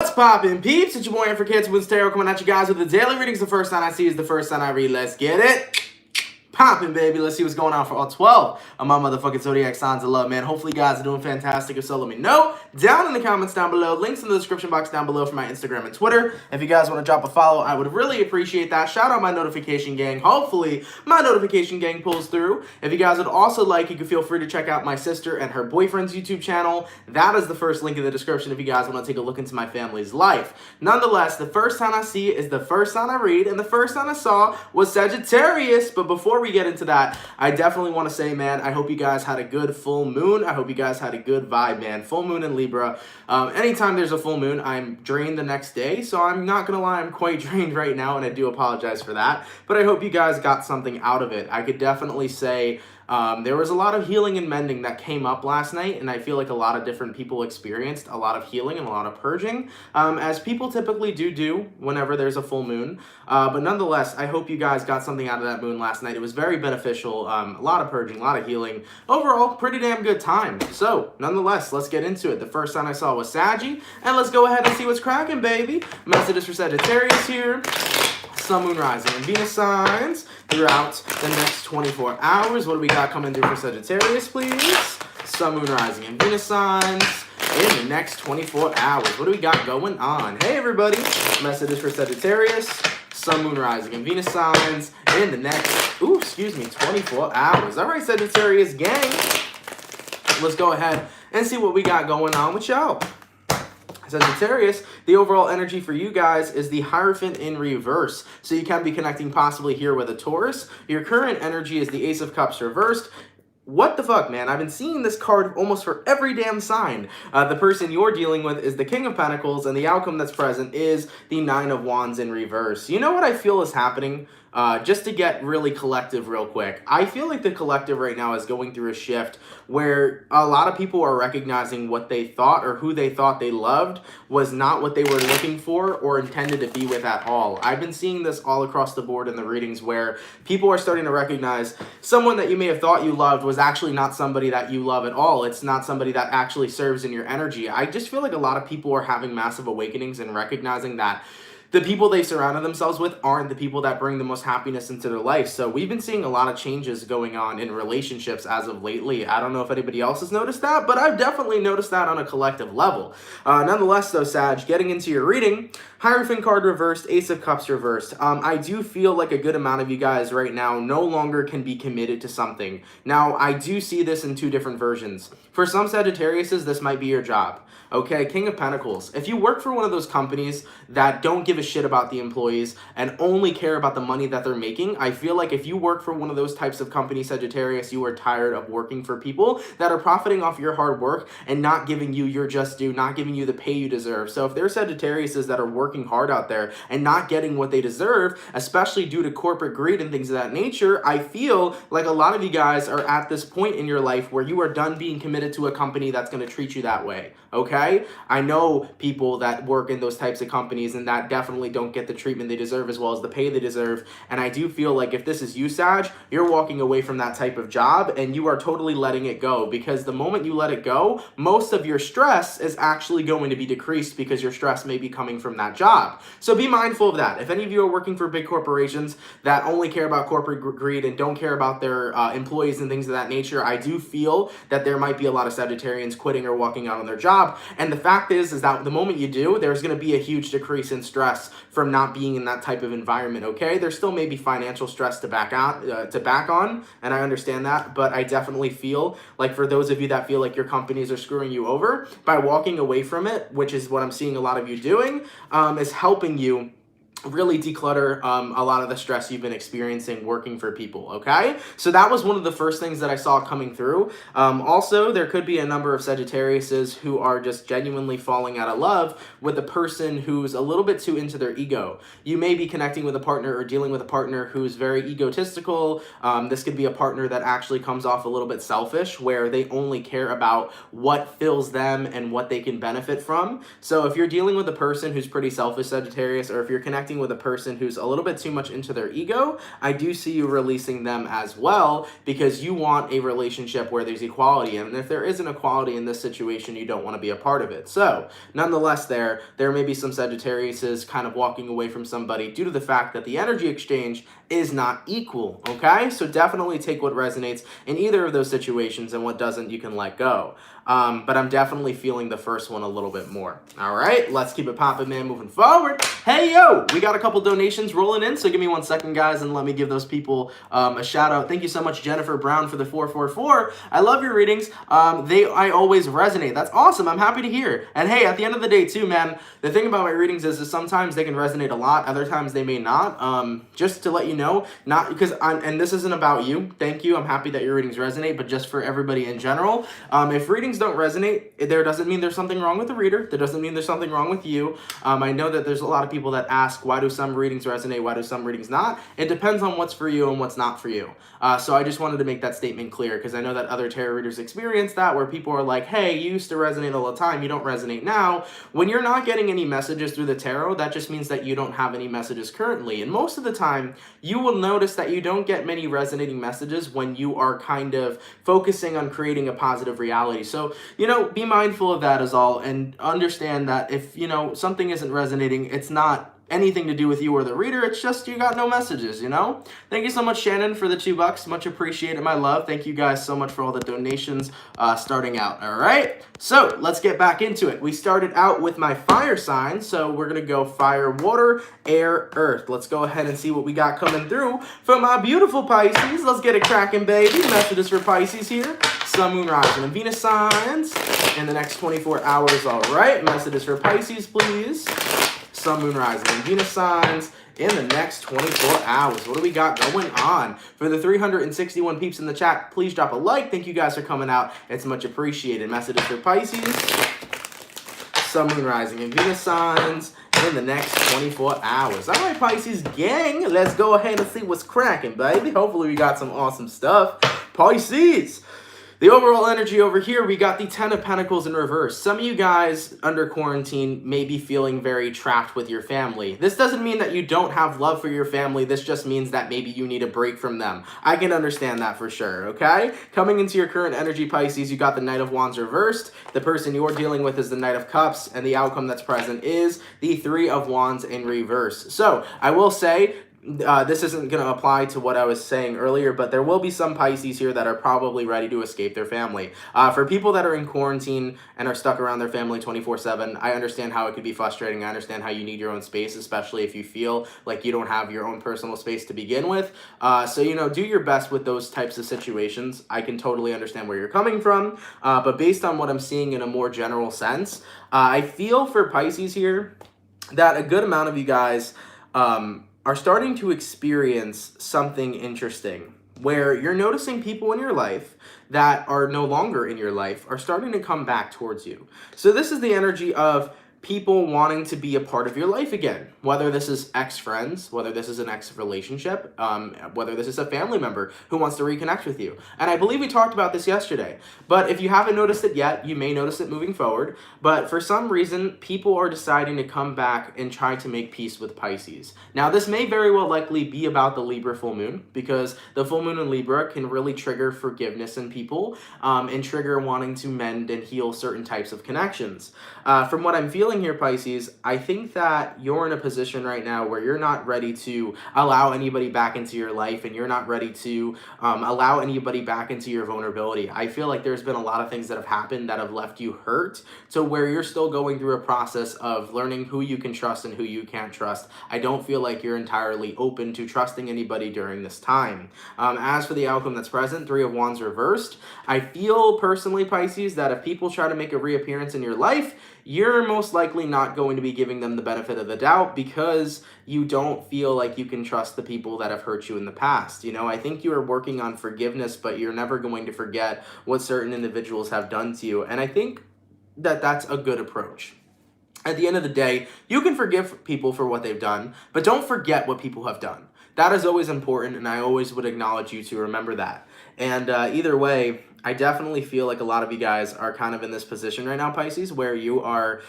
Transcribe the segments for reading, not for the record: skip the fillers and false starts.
What's poppin', peeps? It's your boy for CancerMoonsTarot coming at you guys with the daily readings. The first sign I see is the first sign I read. Let's get it poppin', baby. Let's see what's going on for all 12 of my motherfucking zodiac signs of love, man. Hopefully you guys are doing fantastic. If so, let me know down in the comments down below. Links in the description box down below for my Instagram and Twitter. If you guys want to drop a follow, I would really appreciate that. Shout out my notification gang. Hopefully my notification gang pulls through. If you guys would also like, you can feel free to check out my sister and her boyfriend's YouTube channel. That is the first link in the description if you guys want to take a look into my family's life. Nonetheless, the first sign I see is the first sign I read, and the first sign I saw was Sagittarius. But before we get into that, I definitely want to say, man, I hope you guys had a good full moon. I hope you guys had a good vibe, man. Full moon in Libra. Anytime there's a full moon, I'm drained the next day. So I'm not going to lie, I'm quite drained right now, and I do apologize for that. But I hope you guys got something out of it. I could definitely say there was a lot of healing and mending that came up last night, and I feel like a lot of different people experienced a lot of healing and a lot of purging, as people typically do whenever there's a full moon. But nonetheless, I hope you guys got something out of that moon last night. It was very beneficial, a lot of purging, a lot of healing. Overall, pretty damn good time. So, nonetheless, let's get into it. The first sign I saw was Saggy, and let's go ahead and see what's cracking, baby. Messages for Sagittarius here. Sun, Moon, Rising, and Venus signs throughout the next 24 hours. What do we got coming through for Sagittarius, please? Sun, Moon, Rising, and Venus signs in the next 24 hours. What do we got going on? Hey, everybody. Messages for Sagittarius. Sun, Moon, Rising, and Venus signs in the next, 24 hours. All right, Sagittarius gang. Let's go ahead and see what we got going on with y'all. Sagittarius, the overall energy for you guys is the Hierophant in reverse. So you can be connecting possibly here with a Taurus. Your current energy is the Ace of Cups reversed. What the fuck, man? I've been seeing this card almost for every damn sign. The person you're dealing with is the King of Pentacles, and the outcome that's present is the Nine of Wands in reverse. You know what I feel is happening? Just to get really collective real quick, I feel like the collective right now is going through a shift where a lot of people are recognizing what they thought or who they thought they loved was not what they were looking for or intended to be with at all. I've been seeing this all across the board in the readings where people are starting to recognize someone that you may have thought you loved was actually not somebody that you love at all. It's not somebody that actually serves in your energy. I just feel like a lot of people are having massive awakenings and recognizing that the people they surrounded themselves with aren't the people that bring the most happiness into their life. So we've been seeing a lot of changes going on in relationships as of lately. I don't know if anybody else has noticed that, but I've definitely noticed that on a collective level. Nonetheless, though, Sag, getting into your reading, Hierophant card reversed, Ace of Cups reversed. I do feel like a good amount of you guys right now no longer can be committed to something. Now, I do see this in two different versions. For some Sagittariuses, this might be your job. Okay, King of Pentacles. If you work for one of those companies that don't give a shit about the employees and only care about the money that they're making, I feel like if you work for one of those types of companies, Sagittarius, you are tired of working for people that are profiting off your hard work and not giving you your just due, not giving you the pay you deserve. So if there's Sagittariuses that are working hard out there and not getting what they deserve, especially due to corporate greed and things of that nature, I feel like a lot of you guys are at this point in your life where you are done being committed to a company that's going to treat you that way. Okay? I know people that work in those types of companies and that definitely don't get the treatment they deserve as well as the pay they deserve. And I do feel like if this is you, Sag, you're walking away from that type of job and you are totally letting it go, because the moment you let it go, most of your stress is actually going to be decreased because your stress may be coming from that job. So be mindful of that. If any of you are working for big corporations that only care about corporate greed and don't care about their employees and things of that nature, I do feel that there might be a lot of Sagittarians quitting or walking out on their job. And the fact is that the moment you do, there's going to be a huge decrease in stress from not being in that type of environment, okay? There still may be financial stress to back on, and I understand that, but I definitely feel like for those of you that feel like your companies are screwing you over, by walking away from it, which is what I'm seeing a lot of you doing, is helping you really declutter a lot of the stress you've been experiencing working for people, okay? So that was one of the first things that I saw coming through. Also, there could be a number of Sagittariuses who are just genuinely falling out of love with a person who's a little bit too into their ego. You may be connecting with a partner or dealing with a partner who's very egotistical. This could be a partner that actually comes off a little bit selfish, where they only care about what fills them and what they can benefit from. So if you're dealing with a person who's pretty selfish, Sagittarius, or if you're connecting connecting with a person who's a little bit too much into their ego, I do see you releasing them as well, because you want a relationship where there's equality. And if there isn't equality in this situation, you don't want to be a part of it. So nonetheless, there may be some Sagittariuses kind of walking away from somebody due to the fact that the energy exchange is not equal. Okay, so definitely take what resonates in either of those situations, and what doesn't, you can let go. But I'm definitely feeling the first one a little bit more. All right, let's keep it popping, man, moving forward. Hey, yo, we got a couple donations rolling in, so give me 1 second, guys, and let me give those people a shout out. Thank you so much, Jennifer Brown, for the 444. I love your readings. I always resonate. That's awesome. I'm happy to hear. And hey, at the end of the day, too, man, the thing about my readings is sometimes they can resonate a lot, other times they may not. Just to let you know, not because and this isn't about you. Thank you. I'm happy that your readings resonate, but just for everybody in general, if readings don't resonate, there doesn't mean there's something wrong with the reader. That doesn't mean there's something wrong with you. I know that there's a lot of people that ask, why do some readings resonate? Why do some readings not? It depends on what's for you and what's not for you. So I just wanted to make that statement clear, because I know that other tarot readers experience that, where people are like, hey, you used to resonate all the time, you don't resonate now. When you're not getting any messages through the tarot, that just means that you don't have any messages currently. And most of the time, you will notice that you don't get many resonating messages when you are kind of focusing on creating a positive reality. So, be mindful of that is all, and understand that if, something isn't resonating, it's not anything to do with you or the reader. It's just you got no messages, Thank you so much, Shannon, for the $2. Much appreciated, my love. Thank you guys so much for all the donations starting out. All right, so let's get back into it. We started out with my fire signs, so we're gonna go fire, water, air, earth. Let's go ahead and see what we got coming through for my beautiful Pisces. Let's get it cracking, baby. Messages for Pisces here. Sun, Moon, Rising, and Venus signs in the next 24 hours. All right, messages for Pisces, please. Sun, Moon, Rising, and Venus signs in the next 24 hours. What do we got going on? For the 361 peeps in the chat, please drop a like. Thank you guys for coming out. It's much appreciated. Messages for Pisces, Sun, Moon, Rising, and Venus signs in the next 24 hours. All right, Pisces gang, let's go ahead and see what's cracking, baby. Hopefully we got some awesome stuff. Pisces. The overall energy over here, we got the 10 of Pentacles in reverse. Some of you guys under quarantine may be feeling very trapped with your family. This doesn't mean that you don't have love for your family. This just means that maybe you need a break from them. I can understand that for sure, okay? Coming into your current energy, Pisces, you got the Knight of Wands reversed. The person you're dealing with is the Knight of Cups, and the outcome that's present is the 3 of Wands in reverse. So, I will say, this isn't going to apply to what I was saying earlier, but there will be some Pisces here that are probably ready to escape their family. For people that are in quarantine and are stuck around their family 24/7, I understand how it could be frustrating. I understand how you need your own space, especially if you feel like you don't have your own personal space to begin with. So, do your best with those types of situations. I can totally understand where you're coming from, but based on what I'm seeing in a more general sense, I feel for Pisces here that a good amount of you guys are starting to experience something interesting, where you're noticing people in your life that are no longer in your life are starting to come back towards you. So this is the energy of people wanting to be a part of your life again, whether this is ex-friends, whether this is an ex-relationship, whether this is a family member who wants to reconnect with you. And I believe we talked about this yesterday, but if you haven't noticed it yet, you may notice it moving forward. But for some reason, people are deciding to come back and try to make peace with Pisces. Now, this may very well likely be about the Libra full moon, because the full moon in Libra can really trigger forgiveness in people, and trigger wanting to mend and heal certain types of connections. From what I'm feeling here, Pisces, I think that you're in a position right now where you're not ready to allow anybody back into your life, and you're not ready to allow anybody back into your vulnerability. I feel like there's been a lot of things that have happened that have left you hurt, to where you're still going through a process of learning who you can trust and who you can't trust. I don't feel like you're entirely open to trusting anybody during this time. As for the outcome that's present, 3 of Wands reversed, I feel personally, Pisces, that if people try to make a reappearance in your life, you're most likely not going to be giving them the benefit of the doubt, because you don't feel like you can trust the people that have hurt you in the past. I think you are working on forgiveness, but you're never going to forget what certain individuals have done to you. And I think that that's a good approach. At the end of the day, you can forgive people for what they've done, but don't forget what people have done. That is always important, and I always would acknowledge you to remember that. And either way, I definitely feel like a lot of you guys are kind of in this position right now, Pisces, where you are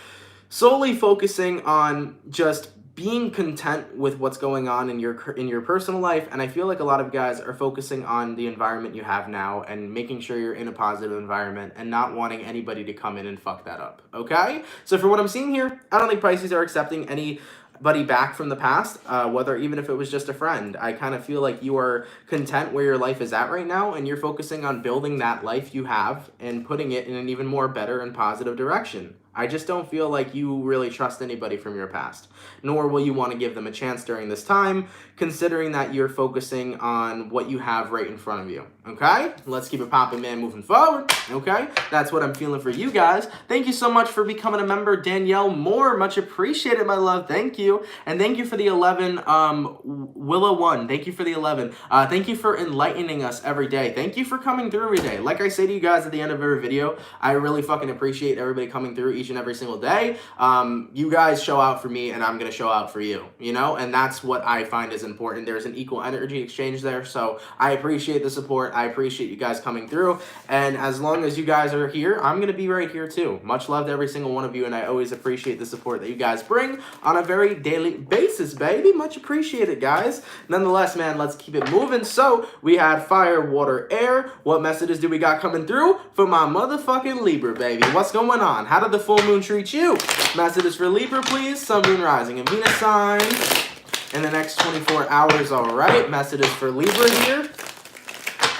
solely focusing on just being content with what's going on in your personal life. And I feel like a lot of guys are focusing on the environment you have now and making sure you're in a positive environment and not wanting anybody to come in and fuck that up. Okay? So for what I'm seeing here, I don't think Pisces are accepting anybody back from the past, whether even if it was just a friend. I kind of feel like you are content where your life is at right now, and you're focusing on building that life you have and putting it in an even more better and positive direction. I just don't feel like you really trust anybody from your past, nor will you want to give them a chance during this time, considering that you're focusing on what you have right in front of you. Okay? Let's keep it popping, man, moving forward. Okay? That's what I'm feeling for you guys. Thank you so much for becoming a member, Danielle Moore. Much appreciated, my love. Thank you. And thank you for the 11, Willow1. Thank you for the 11. Thank you for enlightening us every day. Thank you for coming through every day. Like I say to you guys at the end of every video, I really fucking appreciate everybody coming through each and every single day. You guys show out for me, and I'm going to show out for you, you know? And that's what I find is important. There's an equal energy exchange there, so I appreciate the support. I appreciate you guys coming through, and as long as you guys are here, I'm going to be right here too. Much love to every single one of you, and I always appreciate the support that you guys bring on a very daily basis, baby. Much appreciated, guys. Nonetheless, man, let's keep it moving. So we had fire, water, air. What messages do we got coming through for my motherfucking Libra, baby? What's going on? How did the full moon treat you? Messages for Libra, please. Sun, moon, rising, and Venus signs in the next 24 hours. All right, messages for Libra here.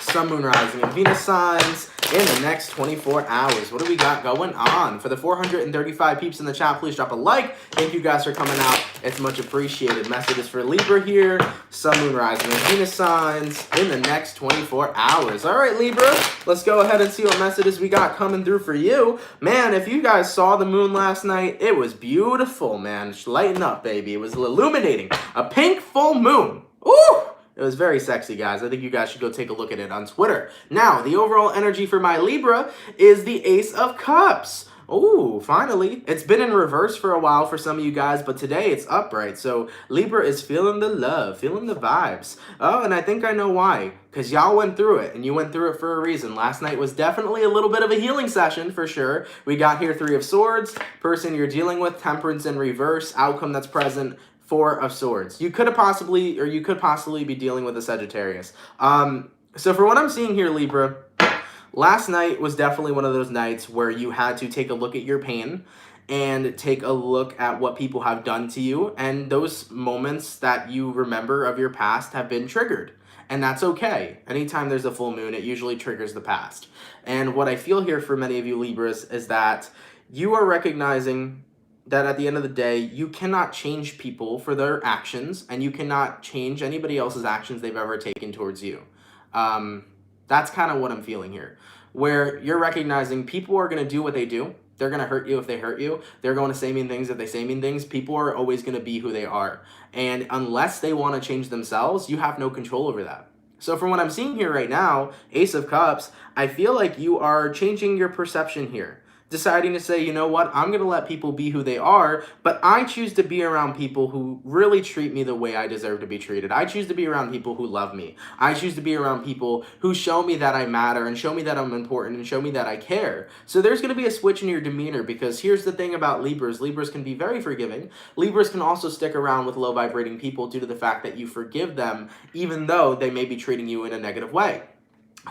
Sun, moon, rising, and Venus signs in the next 24 hours. What do we got going on? For the 435 peeps in the chat, please drop a like. Thank you guys for coming out. It's much appreciated. Messages for Libra here. Sun, moon, rising, and Venus signs in the next 24 hours. All right, Libra, let's go ahead and see what messages we got coming through for you. Man, if you guys saw the moon last night, it was beautiful, man. Lighten up, baby. It was illuminating. A pink full moon. Ooh! It was very sexy, guys. I think you guys should go take a look at it on Twitter. Now, the overall energy for my Libra is the Ace of Cups. Ooh, finally. It's been in reverse for a while for some of you guys, but today it's upright. So Libra is feeling the love, feeling the vibes. Oh, and I think I know why. Because y'all went through it, and you went through it for a reason. Last night was definitely a little bit of a healing session, for sure. We got here 3 of Swords, person you're dealing with, Temperance in reverse, outcome that's present, 4 of Swords. You could possibly be dealing with a Sagittarius. So for what I'm seeing here, Libra, last night was definitely one of those nights where you had to take a look at your pain and take a look at what people have done to you. And those moments that you remember of your past have been triggered. And that's okay. Anytime there's a full moon, it usually triggers the past. And what I feel here for many of you Libras is that you are recognizing that at the end of the day, you cannot change people for their actions, and you cannot change anybody else's actions they've ever taken towards you. That's kind of what I'm feeling here, where you're recognizing people are going to do what they do. They're going to hurt you if they hurt you. They're going to say mean things if they say mean things. People are always going to be who they are. And unless they want to change themselves, you have no control over that. So from what I'm seeing here right now, Ace of Cups, I feel like you are changing your perception here. Deciding to say, you know what, I'm going to let people be who they are, but I choose to be around people who really treat me the way I deserve to be treated. I choose to be around people who love me. I choose to be around people who show me that I matter and show me that I'm important and show me that I care. So there's going to be a switch in your demeanor, because here's the thing about Libras. Libras can be very forgiving. Libras can also stick around with low vibrating people due to the fact that you forgive them, even though they may be treating you in a negative way.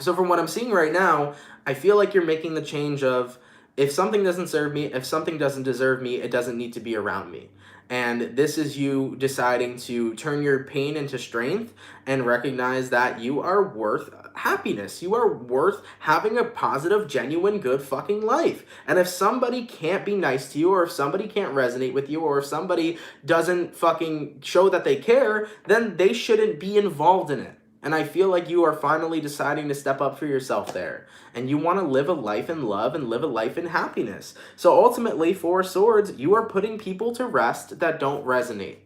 So from what I'm seeing right now, I feel like you're making the change of, if something doesn't serve me, if something doesn't deserve me, it doesn't need to be around me. And this is you deciding to turn your pain into strength and recognize that you are worth happiness. You are worth having a positive, genuine, good fucking life. And if somebody can't be nice to you, or if somebody can't resonate with you, or if somebody doesn't fucking show that they care, then they shouldn't be involved in it. And I feel like you are finally deciding to step up for yourself there. And you want to live a life in love and live a life in happiness. So ultimately, 4 Swords, you are putting people to rest that don't resonate.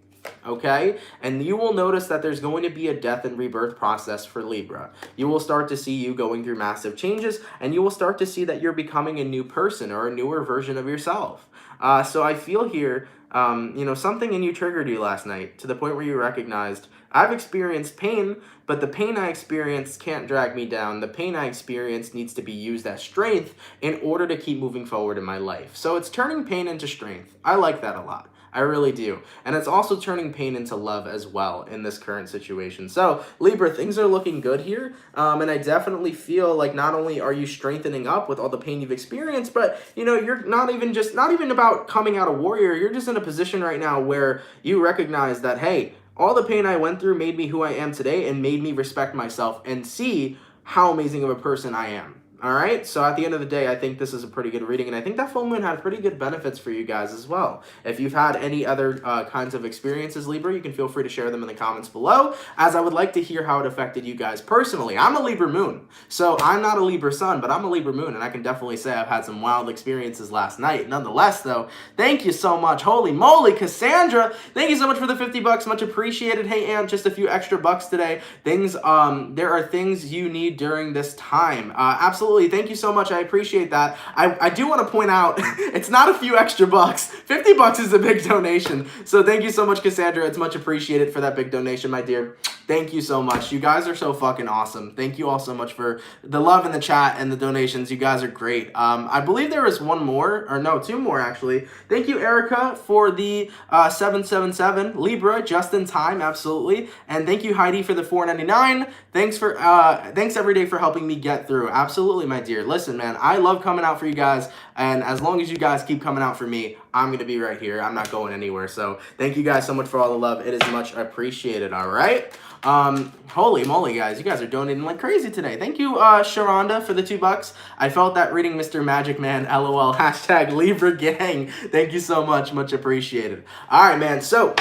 Okay? And you will notice that there's going to be a death and rebirth process for Libra. You will start to see you going through massive changes, and you will start to see that you're becoming a new person or a newer version of yourself. So I feel here, something in you triggered you last night to the point where you recognized, I've experienced pain, but the pain I experienced can't drag me down. The pain I experienced needs to be used as strength in order to keep moving forward in my life. So it's turning pain into strength. I like that a lot. I really do. And it's also turning pain into love as well in this current situation. So, Libra, things are looking good here. And I definitely feel like not only are you strengthening up with all the pain you've experienced, but, you know, you're not even about coming out a warrior. You're just in a position right now where you recognize that, hey, all the pain I went through made me who I am today and made me respect myself and see how amazing of a person I am. All right, so at the end of the day, I think this is a pretty good reading, and I think that full moon had pretty good benefits for you guys as well. If you've had any other kinds of experiences, Libra, you can feel free to share them in the comments below, as I would like to hear how it affected you guys personally. I'm a Libra moon, so I'm not a Libra sun, but I'm a Libra moon, and I can definitely say I've had some wild experiences last night. Nonetheless, though, thank you so much. Holy moly, Cassandra, thank you so much for the 50 bucks. Much appreciated. Hey, Aunt, just a few extra bucks today. There are things you need during this time. Absolutely. Thank you so much. I appreciate that. I do want to point out, it's not a few extra bucks. 50 bucks is a big donation. So thank you so much, Cassandra. It's much appreciated for that big donation, my dear. Thank you so much. You guys are so fucking awesome. Thank you all so much for the love in the chat and the donations. You guys are great. I believe there was one more, or no, two more actually. Thank you, Erica, for the 777. Libra, just in time, absolutely. And thank you, Heidi, for the $4.99. Thanks every day for helping me get through. Absolutely, my dear. Listen, man, I love coming out for you guys, and as long as you guys keep coming out for me, I'm gonna be right here. I'm not going anywhere. So thank you guys so much for all the love. It is much appreciated. All right. Holy moly, guys, you guys are donating like crazy today. Thank you, Sharonda, for the $2. I felt that reading, Mr. Magic Man. LOL. Hashtag Libra Gang. Thank you so much. Much appreciated. All right, man. So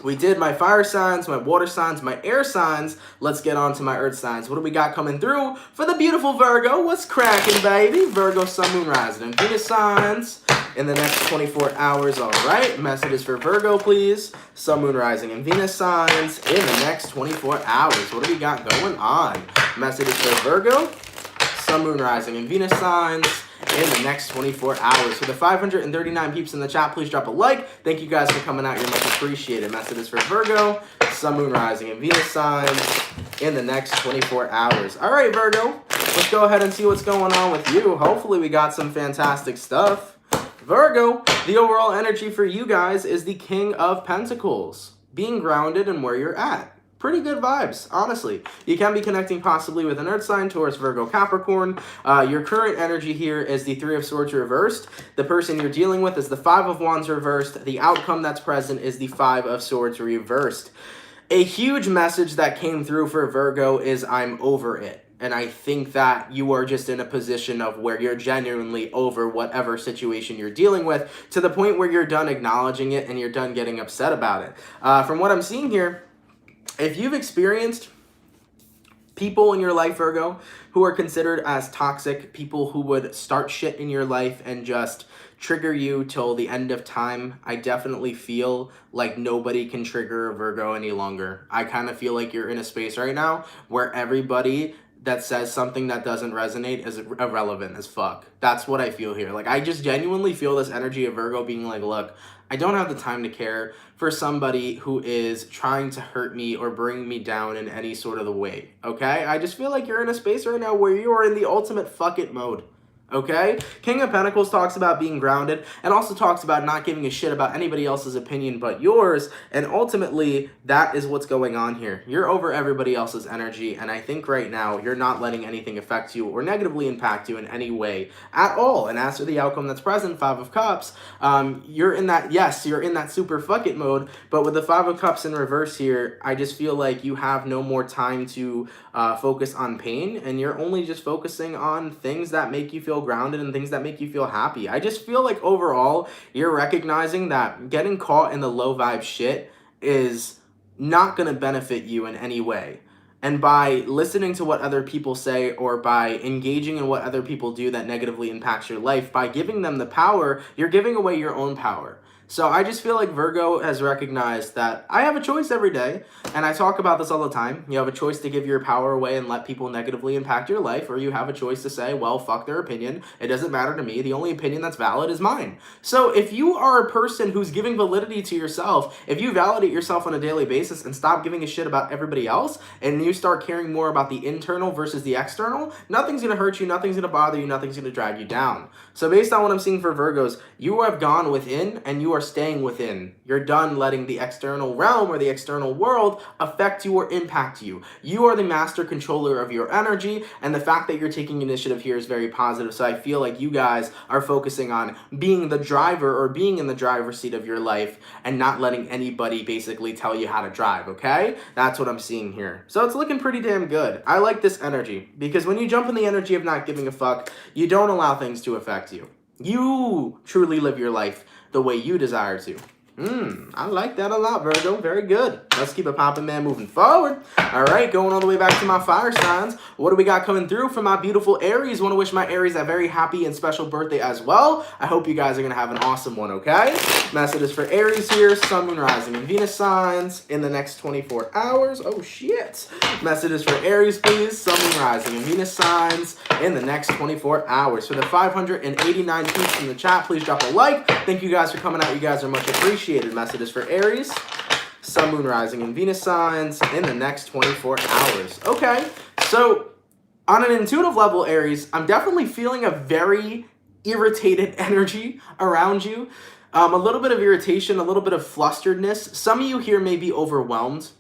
we did my fire signs, my water signs, my air signs. Let's get on to my earth signs. What do we got coming through for the beautiful Virgo? What's cracking, baby? Virgo, sun, moon, rising, and Venus signs in the next 24 hours. All right. Messages for Virgo, please. Sun, moon, rising, and Venus signs in the next 24 hours. What do we got going on? Messages for Virgo, sun, moon, rising, and Venus signs in the next 24 hours. For the 539 peeps in the chat, please drop a like. Thank you guys for coming out. You're much appreciated. Messages for Virgo, sun, moon, rising, and Venus signs in the next 24 hours. All right, Virgo, let's go ahead and see what's going on with you. Hopefully we got some fantastic stuff. Virgo, the overall energy for you guys is the King of Pentacles. Being grounded in where you're at. Pretty good vibes, honestly. You can be connecting possibly with an earth sign, Taurus, Virgo, Capricorn. Your current energy here is the Three of Swords reversed. The person you're dealing with is the Five of Wands reversed. The outcome that's present is the Five of Swords reversed. A huge message that came through for Virgo is I'm over it. And I think that you are just in a position of where you're genuinely over whatever situation you're dealing with, to the point where you're done acknowledging it and you're done getting upset about it. From what I'm seeing here, if you've experienced people in your life, Virgo, who are considered as toxic, people who would start shit in your life and just trigger you till the end of time, I definitely feel like nobody can trigger a Virgo any longer. I kind of feel like you're in a space right now where everybody that says something that doesn't resonate is irrelevant as fuck. That's what I feel here. Like, I just genuinely feel this energy of Virgo being like, look, I don't have the time to care for somebody who is trying to hurt me or bring me down in any sort of the way, okay? I just feel like you're in a space right now where you are in the ultimate fuck it mode. Okay? King of Pentacles talks about being grounded and also talks about not giving a shit about anybody else's opinion but yours, and ultimately that is what's going on here. You're over everybody else's energy, and I think right now you're not letting anything affect you or negatively impact you in any way at all. And as for the outcome that's present, Five of Cups, you're in that, yes, you're in that super fuck it mode, but with the Five of Cups in reverse here, I just feel like you have no more time to focus on pain, and you're only just focusing on things that make you feel grounded and things that make you feel happy. I just feel like overall you're recognizing that getting caught in the low vibe shit is not going to benefit you in any way. And by listening to what other people say or by engaging in what other people do that negatively impacts your life, by giving them the power, you're giving away your own power. So I just feel like Virgo has recognized that I have a choice every day, and I talk about this all the time. You have a choice to give your power away and let people negatively impact your life, or you have a choice to say, well, fuck their opinion. It doesn't matter to me. The only opinion that's valid is mine. So if you are a person who's giving validity to yourself, if you validate yourself on a daily basis and stop giving a shit about everybody else, and you start caring more about the internal versus the external, nothing's going to hurt you, nothing's going to bother you, nothing's going to drag you down. So based on what I'm seeing for Virgos, you have gone within and you are are staying within. You're done letting the external realm or the external world affect you or impact you. You are the master controller of your energy, and the fact that you're taking initiative here is very positive. So I feel like you guys are focusing on being the driver or being in the driver's seat of your life and not letting anybody basically tell you how to drive, okay? That's what I'm seeing here. So it's looking pretty damn good. I like this energy because when you jump in the energy of not giving a fuck, you don't allow things to affect you. You truly live your life the way you desire to. I like that a lot, Virgo. Very good. Let's keep it popping, man, moving forward. All right, going all the way back to my fire signs. What do we got coming through for my beautiful Aries? Want to wish my Aries a very happy and special birthday as well. I hope you guys are going to have an awesome one, okay? Messages for Aries here. Sun, Moon, Rising, and Venus signs in the next 24 hours. Oh, shit. Messages for Aries, please. Sun, Moon, Rising, and Venus signs in the next 24 hours. For the 589 peeps in the chat, please drop a like. Thank you guys for coming out. You guys are much appreciated. Messages for Aries, Sun, Moon, Rising, and Venus signs in the next 24 hours. Okay, so on an intuitive level, Aries, I'm definitely feeling a very irritated energy around you. A little bit of irritation, a little bit of flusteredness. Some of you here may be overwhelmed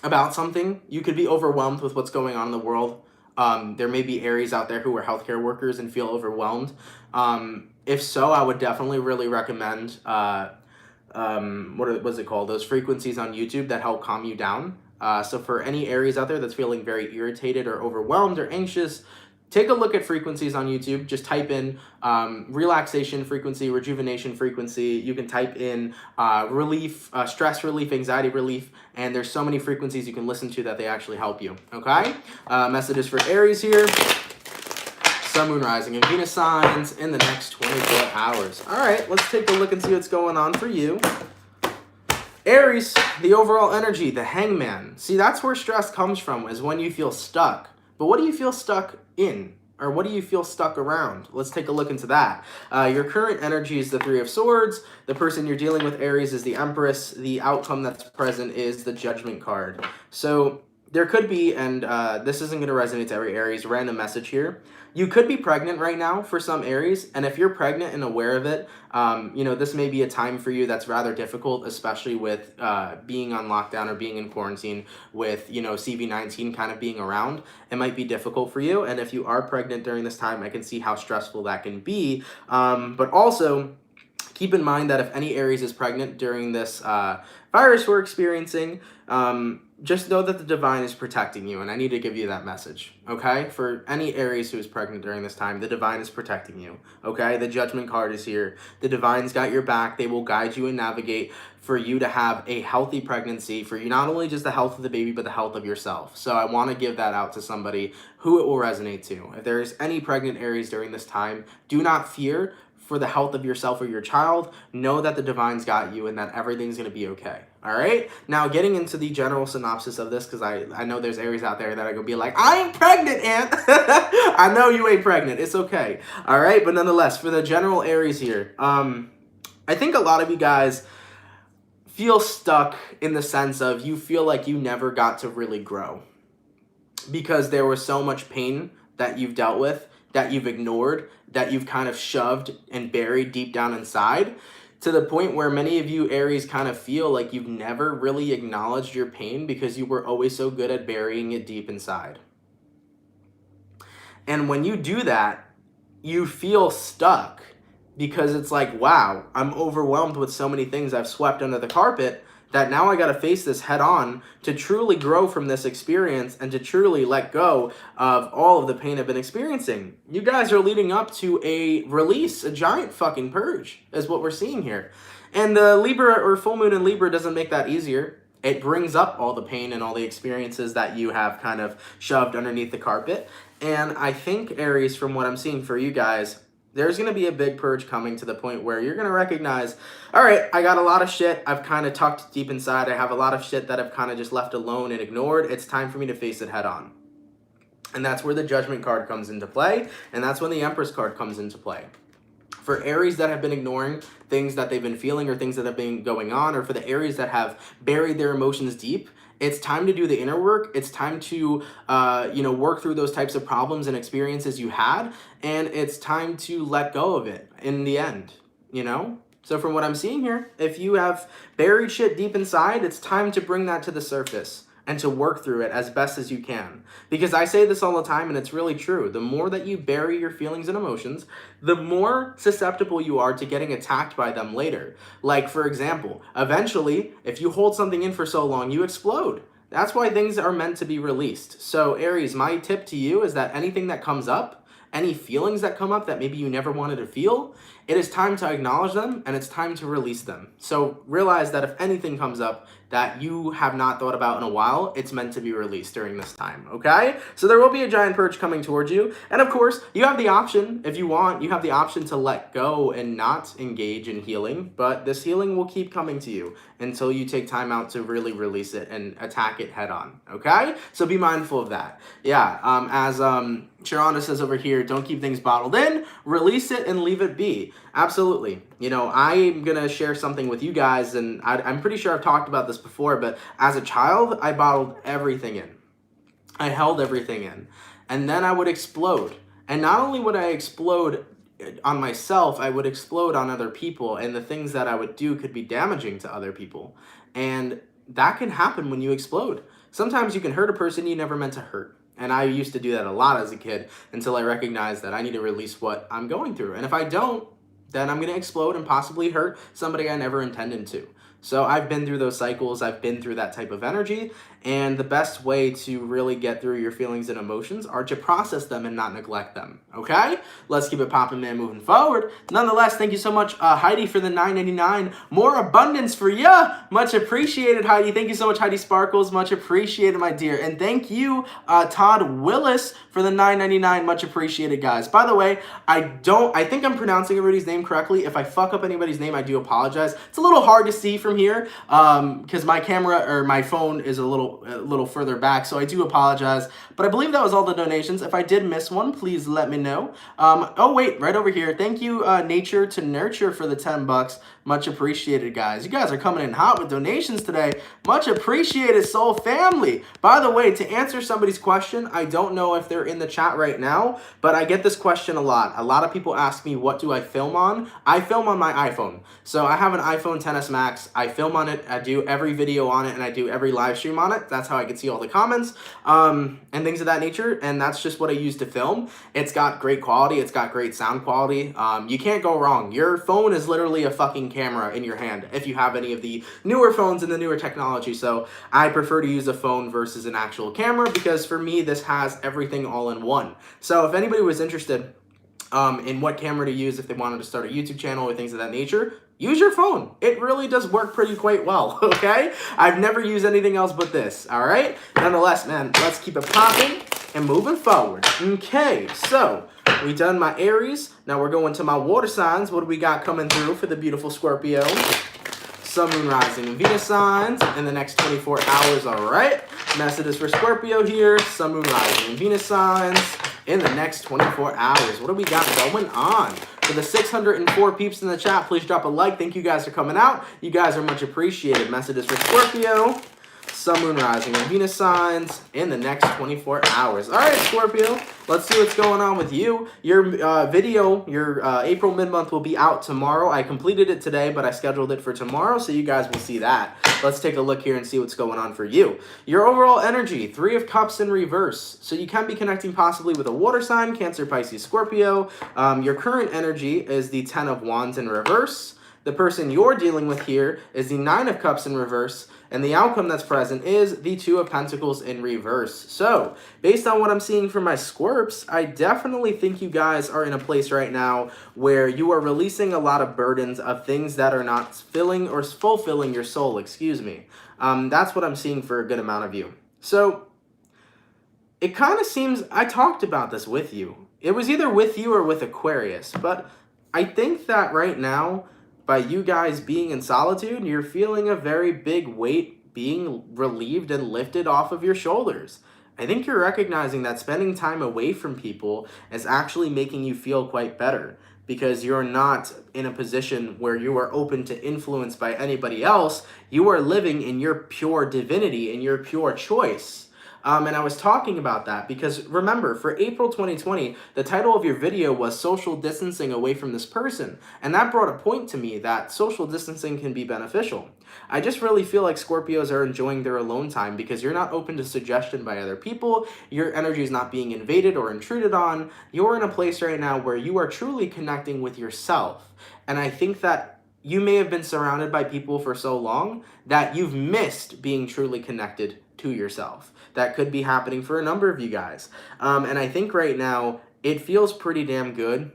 about something. You could be overwhelmed with what's going on in the world. There may be Aries out there who are healthcare workers and feel overwhelmed. If so, I would definitely really recommend what was it called? Those frequencies on YouTube that help calm you down. So for any Aries out there that's feeling very irritated or overwhelmed or anxious, take a look at frequencies on YouTube. Just type in relaxation frequency, rejuvenation frequency. You can type in relief, stress relief, anxiety relief, and there's so many frequencies you can listen to that they actually help you, okay? Messages for Aries here. Sun, Moon, Rising, and Venus signs in the next 24 hours. All right, let's take a look and see what's going on for you. Aries, the overall energy, the Hangman. See, that's where stress comes from, is when you feel stuck. But what do you feel stuck in? Or what do you feel stuck around? Let's take a look into that. Your current energy is the Three of Swords. The person you're dealing with, Aries, is the Empress. The outcome that's present is the Judgment card. So there could be, and this isn't going to resonate to every Aries, random message here. You could be pregnant right now for some Aries, and if you're pregnant and aware of it, you know, this may be a time for you that's rather difficult, especially with being on lockdown or being in quarantine with, you know, CV-19 kind of being around. It might be difficult for you, and if you are pregnant during this time, I can see how stressful that can be. But also, keep in mind that if any Aries is pregnant during this virus we're experiencing, just know that the divine is protecting you, and I need to give you that message, okay? For any Aries who is pregnant during this time, the divine is protecting you, okay? The Judgment card is here. The divine's got your back. They will guide you and navigate for you to have a healthy pregnancy, for you not only just the health of the baby, but the health of yourself. So I want to give that out to somebody who it will resonate to. If there's any pregnant Aries during this time, do not fear for the health of yourself or your child. Know that the divine's got you and that everything's going to be okay. All right? Now, getting into the general synopsis of this, because I know there's Aries out there that are going to be like, I ain't pregnant, Aunt. I know you ain't pregnant. It's okay. All right? But nonetheless, for the general Aries here, I think a lot of you guys feel stuck in the sense of you feel like you never got to really grow because there was so much pain that you've dealt with, that you've ignored, that you've kind of shoved and buried deep down inside, to the point where many of you Aries kind of feel like you've never really acknowledged your pain because you were always so good at burying it deep inside. And when you do that, you feel stuck because it's like, wow, I'm overwhelmed with so many things I've swept under the carpet that now I got to face this head on to truly grow from this experience and to truly let go of all of the pain I've been experiencing. You guys are leading up to a release, a giant fucking purge is what we're seeing here. And Libra or full moon in Libra doesn't make that easier. It brings up all the pain and all the experiences that you have kind of shoved underneath the carpet. And I think, Aries, from what I'm seeing for you guys, there's going to be a big purge coming to the point where you're going to recognize, all right, I got a lot of shit I've kind of tucked deep inside. I have a lot of shit that I've kind of just left alone and ignored. It's time for me to face it head on. And that's where the Judgment card comes into play. And that's when the Empress card comes into play. For Aries that have been ignoring things that they've been feeling or things that have been going on, or for the Aries that have buried their emotions deep, it's time to do the inner work. It's time to, work through those types of problems and experiences you had. And it's time to let go of it in the end, you know? So from what I'm seeing here, if you have buried shit deep inside, it's time to bring that to the surface and to work through it as best as you can. Because I say this all the time, and it's really true. The more that you bury your feelings and emotions, the more susceptible you are to getting attacked by them later. Like, for example, eventually, if you hold something in for so long, you explode. That's why things are meant to be released. So Aries, my tip to you is that anything that comes up, any feelings that come up that maybe you never wanted to feel, it is time to acknowledge them and it's time to release them. So realize that if anything comes up that you have not thought about in a while, it's meant to be released during this time, okay? So there will be a giant purge coming towards you. And of course, you have the option, if you want, you have the option to let go and not engage in healing, but this healing will keep coming to you until you take time out to really release it and attack it head on, okay? So be mindful of that. Yeah, as Sharonda says over here, don't keep things bottled in, release it and leave it be. Absolutely. You know, I'm going to share something with you guys, and I'm pretty sure I've talked about this before, but as a child, I bottled everything in. I held everything in. And then I would explode. And not only would I explode on myself, I would explode on other people, and the things that I would do could be damaging to other people. And that can happen when you explode. Sometimes you can hurt a person you never meant to hurt. And I used to do that a lot as a kid until I recognized that I need to release what I'm going through. And if I don't, then I'm going to explode and possibly hurt somebody I never intended to. So I've been through those cycles. I've been through that type of energy. And the best way to really get through your feelings and emotions are to process them and not neglect them. Okay? Let's keep it popping, man, moving forward. Nonetheless, thank you so much, Heidi, for the $9.99. More abundance for ya. Much appreciated, Heidi. Thank you so much, Heidi Sparkles. Much appreciated, my dear. And thank you, Todd Willis, for the $9.99. Much appreciated, guys. By the way, I think I'm pronouncing everybody's name correctly. If I fuck up anybody's name, I do apologize. It's a little hard to see from here because my camera or my phone is a little further back, so I do apologize. But I believe that was all the donations. If I did miss one, please let me know. Oh wait, right over here. Thank you, Nature to Nurture, for the $10. Much appreciated, guys. You guys are coming in hot with donations today. Much appreciated, Soul Family. By the way, to answer somebody's question, I don't know if they're in the chat right now, but I get this question a lot. A lot of people ask me, what do I film on? I film on my iPhone. So I have an iPhone XS Max. I film on it. I do every video on it, and I do every live stream on it. That's how I can see all the comments and things of that nature, and that's just what I use to film. It's got great quality. It's got great sound quality. You can't go wrong. Your phone is literally a fucking camera in your hand if you have any of the newer phones and the newer technology. So I prefer to use a phone versus an actual camera because for me, this has everything all in one. So if anybody was interested in what camera to use if they wanted to start a YouTube channel or things of that nature, use your phone. It really does work quite well, okay? I've never used anything else but this, all right? Nonetheless, man, let's keep it popping and moving forward. Okay, so we done my Aries. Now we're going to my water signs. What do we got coming through for the beautiful Scorpio? Sun, Moon, Rising, and Venus signs in the next 24 hours, all right? Messages for Scorpio here. Sun, Moon, Rising, and Venus signs in the next 24 hours. What do we got going on? For the 604 peeps in the chat, please drop a like. Thank you guys for coming out. You guys are much appreciated. Messages for Scorpio, Sun, Moon, Rising, and Venus signs in the next 24 hours. All right, Scorpio, let's see what's going on with you. Your video, your April mid-month will be out tomorrow. I completed it today, but I scheduled it for tomorrow, so you guys will see that. Let's take a look here and see what's going on for you. Your overall energy, 3 of Cups in reverse. So you can be connecting possibly with a water sign, Cancer, Pisces, Scorpio. Your current energy is the 10 of Wands in reverse. The person you're dealing with here is the 9 of Cups in reverse. And the outcome that's present is the 2 of Pentacles in reverse. So, based on what I'm seeing from my Scorps, I definitely think you guys are in a place right now where you are releasing a lot of burdens of things that are not filling or fulfilling your soul, excuse me. That's what I'm seeing for a good amount of you. So, it kind of seems, I talked about this with you. It was either with you or with Aquarius, but I think that right now, by you guys being in solitude, you're feeling a very big weight being relieved and lifted off of your shoulders. I think you're recognizing that spending time away from people is actually making you feel quite better because you're not in a position where you are open to influence by anybody else. You are living in your pure divinity and your pure choice. And I was talking about that because remember, for April 2020, the title of your video was social distancing away from this person. And that brought a point to me that social distancing can be beneficial. I just really feel like Scorpios are enjoying their alone time because you're not open to suggestion by other people. Your energy is not being invaded or intruded on. You're in a place right now where you are truly connecting with yourself. And I think that you may have been surrounded by people for so long that you've missed being truly connected to yourself. That could be happening for a number of you guys. And I think right now it feels pretty damn good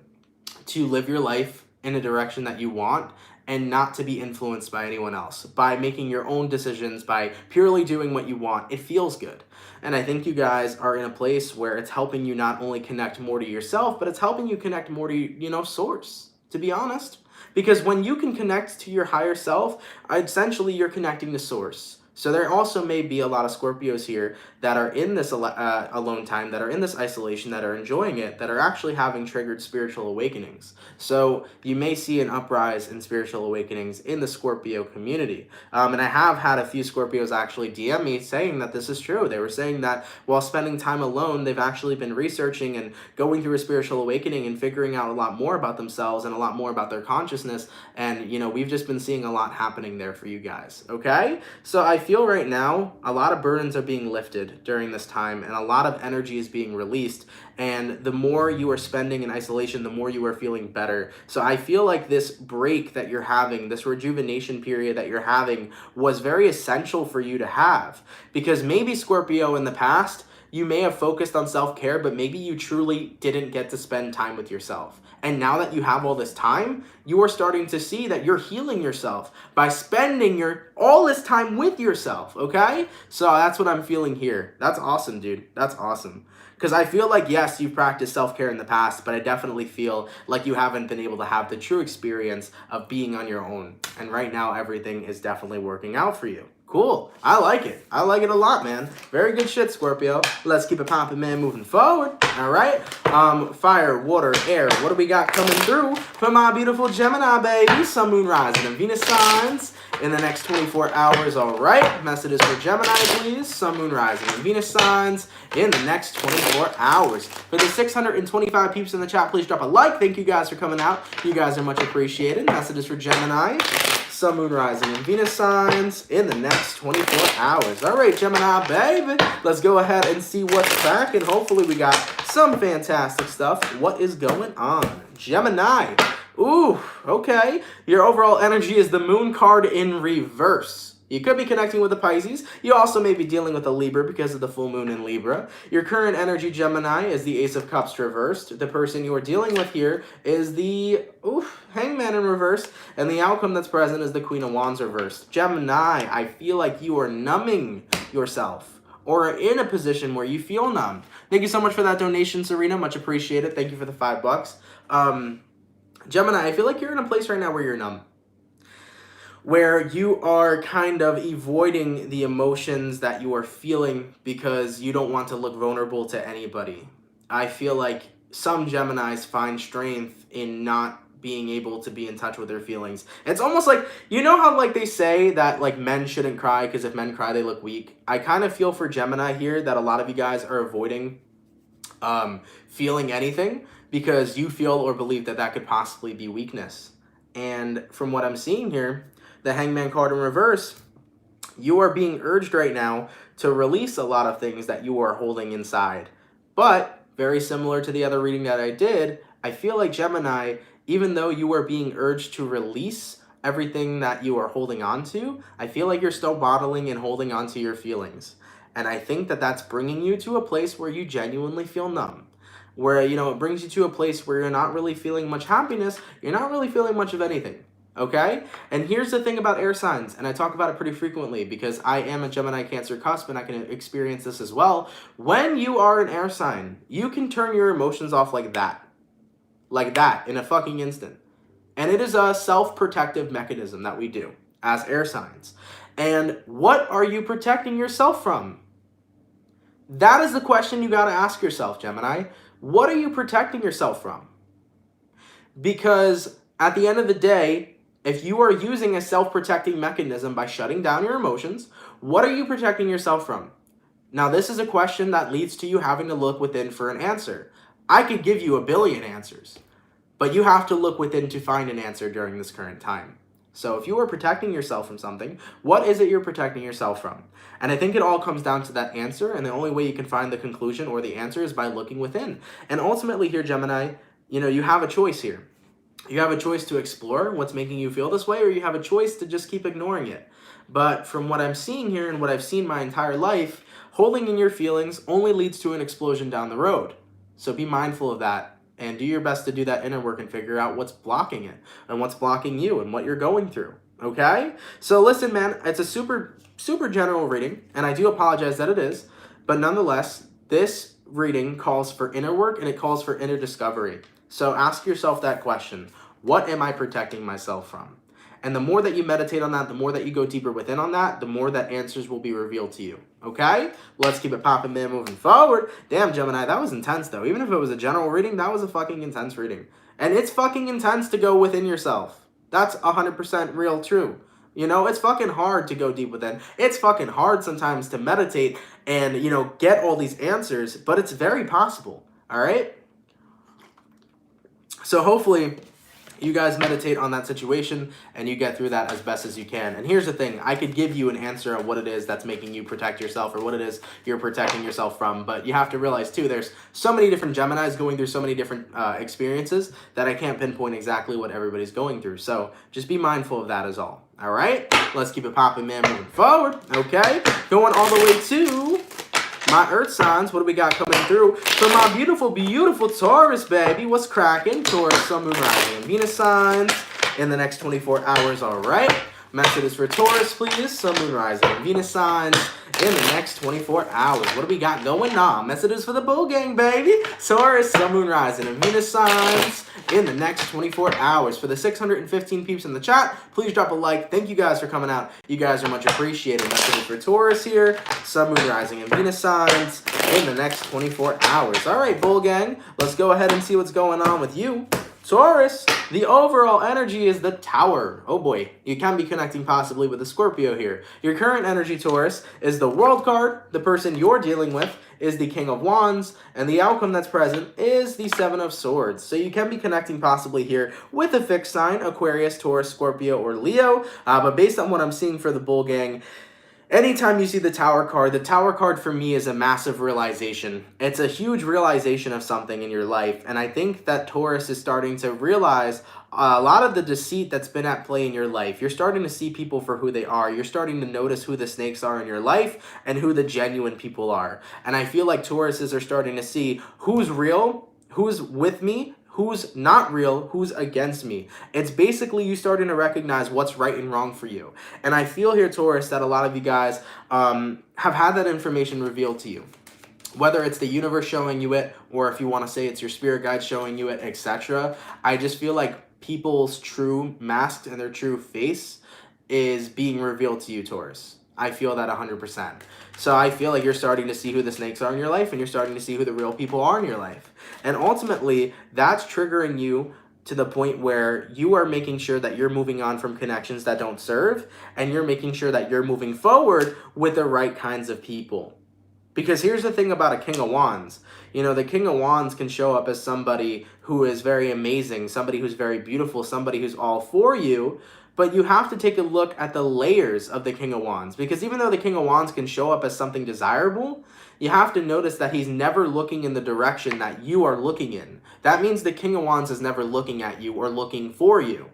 to live your life in a direction that you want and not to be influenced by anyone else. By making your own decisions, by purely doing what you want, it feels good. And I think you guys are in a place where it's helping you not only connect more to yourself, but it's helping you connect more to, you know, source, to be honest. Because when you can connect to your higher self, essentially you're connecting to source. So there also may be a lot of Scorpios here that are in this alone time, that are in this isolation, that are enjoying it, that are actually having triggered spiritual awakenings. So you may see an uprise in spiritual awakenings in the Scorpio community. And I have had a few Scorpios actually DM me saying that this is true. They were saying that while spending time alone, they've actually been researching and going through a spiritual awakening and figuring out a lot more about themselves and a lot more about their consciousness. And, you know, we've just been seeing a lot happening there for you guys, okay? So I feel right now a lot of burdens are being lifted during this time and a lot of energy is being released, and the more you are spending in isolation, the more you are feeling better. So I feel like this break that you're having, this rejuvenation period that you're having, was very essential for you to have, because maybe Scorpio in the past you may have focused on self-care, but maybe you truly didn't get to spend time with yourself. And now that you have all this time, you are starting to see that you're healing yourself by spending all this time with yourself, okay? So that's what I'm feeling here. That's awesome, dude. That's awesome. Because I feel like, yes, you've practiced self-care in the past, but I definitely feel like you haven't been able to have the true experience of being on your own. And right now, everything is definitely working out for you. Cool. I like it. I like it a lot, man. Very good shit, Scorpio. Let's keep it popping, man, moving forward. All right. Fire, water, air. What do we got coming through for my beautiful Gemini, baby? Sun, Moon, Rising, and Venus signs in the next 24 hours. All right. Messages for Gemini, please. Sun, Moon, Rising, and Venus signs in the next 24 hours. For the 625 peeps in the chat, please drop a like. Thank you guys for coming out. You guys are much appreciated. Messages for Gemini. Sun, Moon, Rising, and Venus signs in the next 24 hours. All right, Gemini, baby. Let's go ahead and see what's back, and hopefully we got some fantastic stuff. What is going on? Gemini. Ooh, okay. Your overall energy is the Moon card in reverse. You could be connecting with a Pisces. You also may be dealing with a Libra because of the full moon in Libra. Your current energy, Gemini, is the Ace of Cups reversed. The person you are dealing with here is the Hangman in reverse. And the outcome that's present is the Queen of Wands reversed. Gemini, I feel like you are numbing yourself or are in a position where you feel numb. Thank you so much for that donation, Serena. Much appreciated. Thank you for the $5. Gemini, I feel like you're in a place right now where you're numb, where you are kind of avoiding the emotions that you are feeling because you don't want to look vulnerable to anybody. I feel like some Geminis find strength in not being able to be in touch with their feelings. It's almost like, you know how like they say that like men shouldn't cry because if men cry they look weak? I kind of feel for Gemini here that a lot of you guys are avoiding feeling anything because you feel or believe that that could possibly be weakness. And from what I'm seeing here, the Hangman card in reverse, you are being urged right now to release a lot of things that you are holding inside. But very similar to the other reading that I did, I feel like Gemini, even though you are being urged to release everything that you are holding on to, I feel like you're still bottling and holding on to your feelings. And I think that that's bringing you to a place where you genuinely feel numb. Where, you know, it brings you to a place where you're not really feeling much happiness, you're not really feeling much of anything. Okay? And here's the thing about air signs, and I talk about it pretty frequently because I am a Gemini Cancer cusp and I can experience this as well. When you are an air sign, you can turn your emotions off like that. Like that, in a fucking instant. And it is a self-protective mechanism that we do as air signs. And what are you protecting yourself from? That is the question you gotta ask yourself, Gemini. What are you protecting yourself from? Because at the end of the day, if you are using a self-protecting mechanism by shutting down your emotions, what are you protecting yourself from? Now, this is a question that leads to you having to look within for an answer. I could give you a billion answers, but you have to look within to find an answer during this current time. So if you are protecting yourself from something, what is it you're protecting yourself from? And I think it all comes down to that answer, and the only way you can find the conclusion or the answer is by looking within. And ultimately here, Gemini, you have a choice here. You have a choice to explore what's making you feel this way, or you have a choice to just keep ignoring it. But from what I'm seeing here and what I've seen my entire life, holding in your feelings only leads to an explosion down the road. So be mindful of that and do your best to do that inner work and figure out what's blocking it and what's blocking you and what you're going through. Okay? So listen, man, it's a super general reading, and I do apologize that it is, but nonetheless, this reading calls for inner work and it calls for inner discovery. So ask yourself that question. What am I protecting myself from? And the more that you meditate on that, the more that you go deeper within on that, the more that answers will be revealed to you. Okay? Let's keep it popping, man, moving forward. Damn, Gemini, that was intense, though. Even if it was a general reading, that was a fucking intense reading. And it's fucking intense to go within yourself. That's 100% real true. It's fucking hard to go deep within. It's fucking hard sometimes to meditate and, get all these answers, but it's very possible. All right? So hopefully you guys meditate on that situation and you get through that as best as you can. And here's the thing, I could give you an answer of what it is that's making you protect yourself or what it is you're protecting yourself from, but you have to realize too, there's so many different Geminis going through so many different experiences that I can't pinpoint exactly what everybody's going through. So just be mindful of that as all. All right, let's keep it popping, man, moving forward. Okay, going all the way to my earth signs. What do we got coming through for my beautiful, beautiful Taurus, baby? What's cracking? Taurus, Sun, Moon, Rising, and Venus signs in the next 24 hours. All right. Messages for Taurus, please. Sun, Moon, Rising, and Venus signs in the next 24 hours. What do we got going on? Messages for the Bull Gang, baby. Taurus, Sun, Moon, Rising, and Venus signs in the next 24 hours. For the 615 peeps in the chat, please drop a like. Thank you guys for coming out. You guys are much appreciated. Messages for Taurus here. Sun, Moon, Rising, and Venus signs in the next 24 hours. All right, Bull Gang, let's go ahead and see what's going on with you. Taurus, the overall energy is the Tower. Oh boy, you can be connecting possibly with the Scorpio here. Your current energy, Taurus, is the World card. The person you're dealing with is the King of Wands, and the outcome that's present is the Seven of Swords. So you can be connecting possibly here with a fixed sign, Aquarius, Taurus, Scorpio, or Leo. But based on what I'm seeing for the Bull Gang, anytime you see the Tower card for me is a massive realization. It's a huge realization of something in your life. And I think that Taurus is starting to realize a lot of the deceit that's been at play in your life. You're starting to see people for who they are. You're starting to notice who the snakes are in your life and who the genuine people are. And I feel like Tauruses are starting to see who's real, who's with me, who's not real, who's against me. It's basically you starting to recognize what's right and wrong for you. And I feel here, Taurus, that a lot of you guys have had that information revealed to you. Whether it's the universe showing you it, or if you want to say it's your spirit guide showing you it, etc. I just feel like people's true mask and their true face is being revealed to you, Taurus. I feel that 100%. So I feel like you're starting to see who the snakes are in your life, and you're starting to see who the real people are in your life. And ultimately, that's triggering you to the point where you are making sure that you're moving on from connections that don't serve, and you're making sure that you're moving forward with the right kinds of people. Because here's the thing about a King of Wands. The King of Wands can show up as somebody who is very amazing, somebody who's very beautiful, somebody who's all for you, but you have to take a look at the layers of the King of Wands. Because even though the King of Wands can show up as something desirable, you have to notice that he's never looking in the direction that you are looking in. That means the King of Wands is never looking at you or looking for you.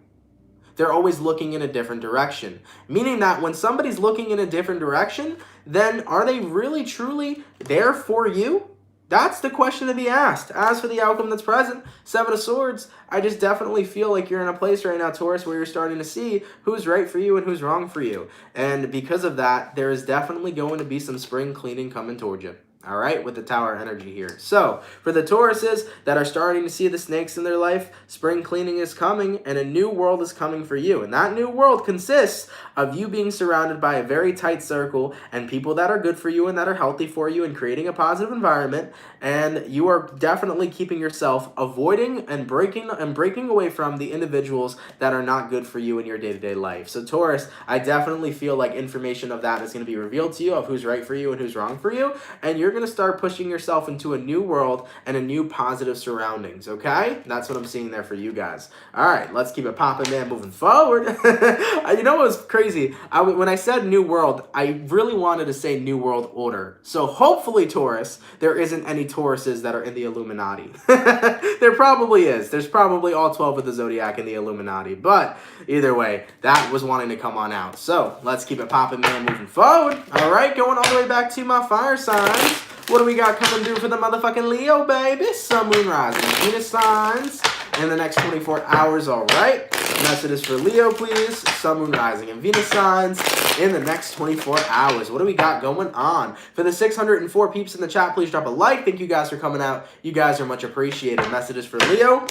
They're always looking in a different direction. Meaning that when somebody's looking in a different direction, then are they really truly there for you? That's the question to be asked. As for the outcome that's present, Seven of Swords, I just definitely feel like you're in a place right now, Taurus, where you're starting to see who's right for you and who's wrong for you. And because of that, there is definitely going to be some spring cleaning coming towards you. All right, with the Tower energy here. So, for the Tauruses that are starting to see the snakes in their life, spring cleaning is coming and a new world is coming for you. And that new world consists of you being surrounded by a very tight circle and people that are good for you and that are healthy for you and creating a positive environment. And you are definitely keeping yourself avoiding and breaking away from the individuals that are not good for you in your day-to-day life. So, Taurus, I definitely feel like information of that is going to be revealed to you of who's right for you and who's wrong for you. And you're going to start pushing yourself into a new world and a new positive surroundings, okay? That's what I'm seeing there for you guys. All right, let's keep it popping, man, moving forward. You know what was crazy? When I said new world, I really wanted to say new world order. So hopefully, Taurus, there isn't any Tauruses that are in the Illuminati. There probably is. There's probably all 12 of the Zodiac in the Illuminati. But either way, that was wanting to come on out. So let's keep it popping, man, moving forward. All right, going all the way back to my fire signs. What do we got coming through for the motherfucking Leo, baby? Sun, Moon, Rising, Venus signs in the next 24 hours, all right? Messages for Leo, please. Sun, Moon, Rising, and Venus signs in the next 24 hours. What do we got going on? For the 604 peeps in the chat, please drop a like. Thank you guys for coming out. You guys are much appreciated. Messages for Leo.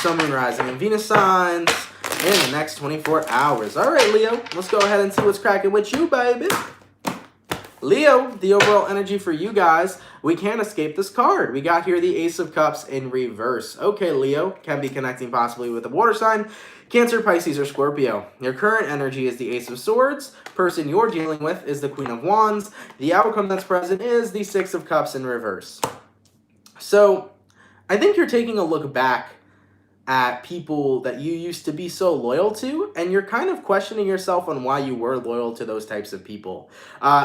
Sun, Moon, Rising, and Venus signs in the next 24 hours. All right, Leo, let's go ahead and see what's cracking with you, baby. Leo, the overall energy for you guys, we can't escape this card. We got here the Ace of Cups in reverse. Okay, Leo, can be connecting possibly with a water sign, Cancer, Pisces, or Scorpio. Your current energy is the Ace of Swords. Person you're dealing with is the Queen of Wands. The outcome that's present is the Six of Cups in reverse. So, I think you're taking a look back at people that you used to be so loyal to, and you're kind of questioning yourself on why you were loyal to those types of people.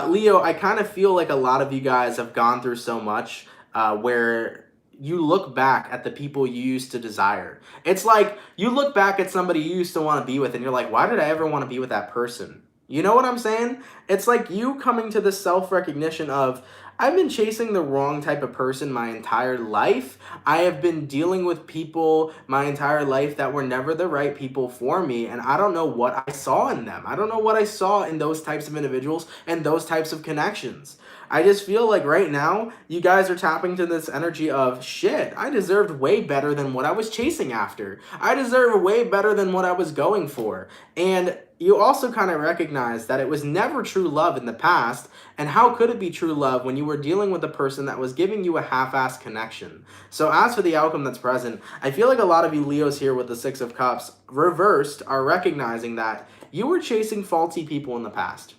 Leo, I kind of feel like a lot of you guys have gone through so much where you look back at the people you used to desire. It's like you look back at somebody you used to want to be with, and you're like, why did I ever want to be with that person? You know what I'm saying? It's like you coming to this self-recognition of, I've been chasing the wrong type of person my entire life. I have been dealing with people my entire life that were never the right people for me, and I don't know what I saw in them. I don't know what I saw in those types of individuals and those types of connections. I just feel like right now, you guys are tapping to this energy of, shit, I deserved way better than what I was chasing after. I deserve way better than what I was going for. And you also kind of recognize that it was never true love in the past, and how could it be true love when you were dealing with a person that was giving you a half-assed connection? So as for the outcome that's present, I feel like a lot of you Leos here with the Six of Cups reversed are recognizing that you were chasing faulty people in the past,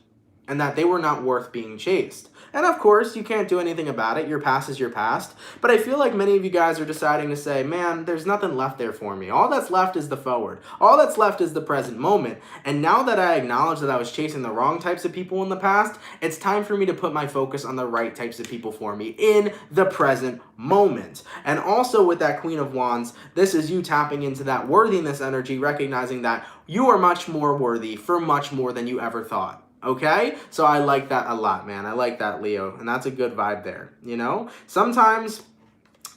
and that they were not worth being chased. And of course, you can't do anything about it. Your past is your past. But I feel like many of you guys are deciding to say, man, there's nothing left there for me. All that's left is the forward. All that's left is the present moment. And now that I acknowledge that I was chasing the wrong types of people in the past, it's time for me to put my focus on the right types of people for me in the present moment. And also with that Queen of Wands, this is you tapping into that worthiness energy, recognizing that you are much more worthy for much more than you ever thought. Okay? So I like that a lot, man. I like that, Leo. And that's a good vibe there, you know? Sometimes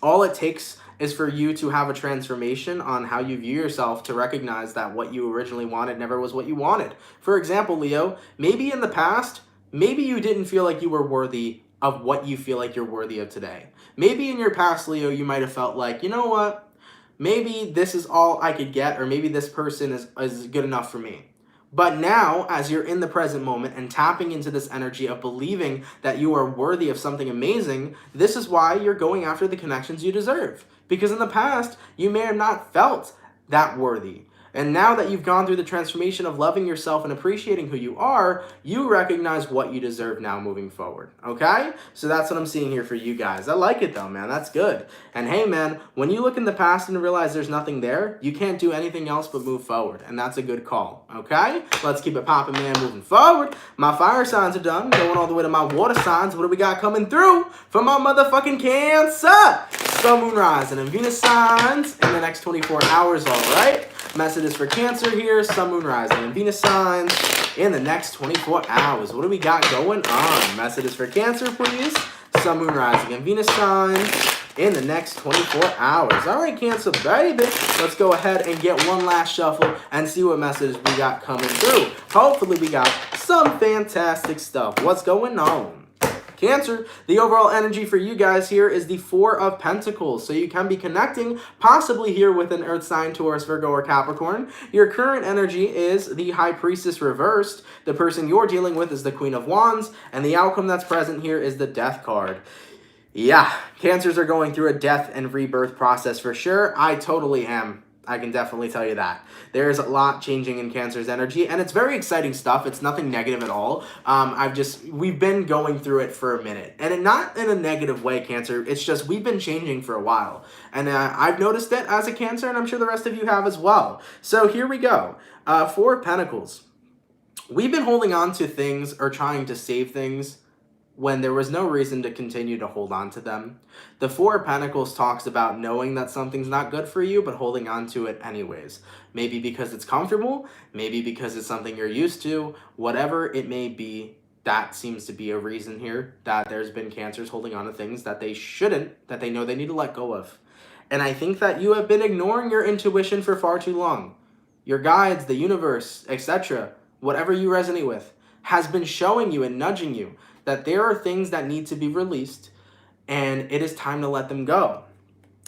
all it takes is for you to have a transformation on how you view yourself to recognize that what you originally wanted never was what you wanted. For example, Leo, maybe in the past, maybe you didn't feel like you were worthy of what you feel like you're worthy of today. Maybe in your past, Leo, you might have felt like, you know what? Maybe this is all I could get, or maybe this person is good enough for me. But now, as you're in the present moment and tapping into this energy of believing that you are worthy of something amazing, this is why you're going after the connections you deserve. Because in the past, you may have not felt that worthy. And now that you've gone through the transformation of loving yourself and appreciating who you are, you recognize what you deserve now moving forward, okay? So that's what I'm seeing here for you guys. I like it though, man. That's good. And hey, man, when you look in the past and realize there's nothing there, you can't do anything else but move forward. And that's a good call, okay? Let's keep it popping, man, moving forward. My fire signs are done. Going all the way to my water signs. What do we got coming through for my motherfucking Cancer? Sun, Moon, Rising, and Venus signs in the next 24 hours, all right? Messages for Cancer here, Sun, Moon, Rising, and Venus signs in the next 24 hours. What do we got going on? Messages for Cancer, please. Sun, Moon, Rising, and Venus signs in the next 24 hours. All right, Cancer, baby. Let's go ahead and get one last shuffle and see what messages we got coming through. Hopefully, we got some fantastic stuff. What's going on? Cancer, the overall energy for you guys here is the Four of Pentacles. So you can be connecting possibly here with an Earth sign, Taurus, Virgo, or Capricorn. Your current energy is the High Priestess reversed. The person you're dealing with is the Queen of Wands. And the outcome that's present here is the Death card. Yeah, Cancers are going through a death and rebirth process for sure. I totally am. I can definitely tell you that. There's a lot changing in Cancer's energy, and it's very exciting stuff. It's nothing negative at all. We've been going through it for a minute, and not in a negative way, Cancer. It's just we've been changing for a while, and I've noticed it as a Cancer, and I'm sure the rest of you have as well. So here we go. Four of Pentacles. We've been holding on to things or trying to save things when there was no reason to continue to hold on to them. The Four of Pentacles talks about knowing that something's not good for you, but holding on to it anyways. Maybe because it's comfortable, maybe because it's something you're used to, whatever it may be, that seems to be a reason here that there's been Cancers holding on to things that they shouldn't, that they know they need to let go of. And I think that you have been ignoring your intuition for far too long. Your guides, the universe, etc., whatever you resonate with, has been showing you and nudging you that there are things that need to be released, and it is time to let them go.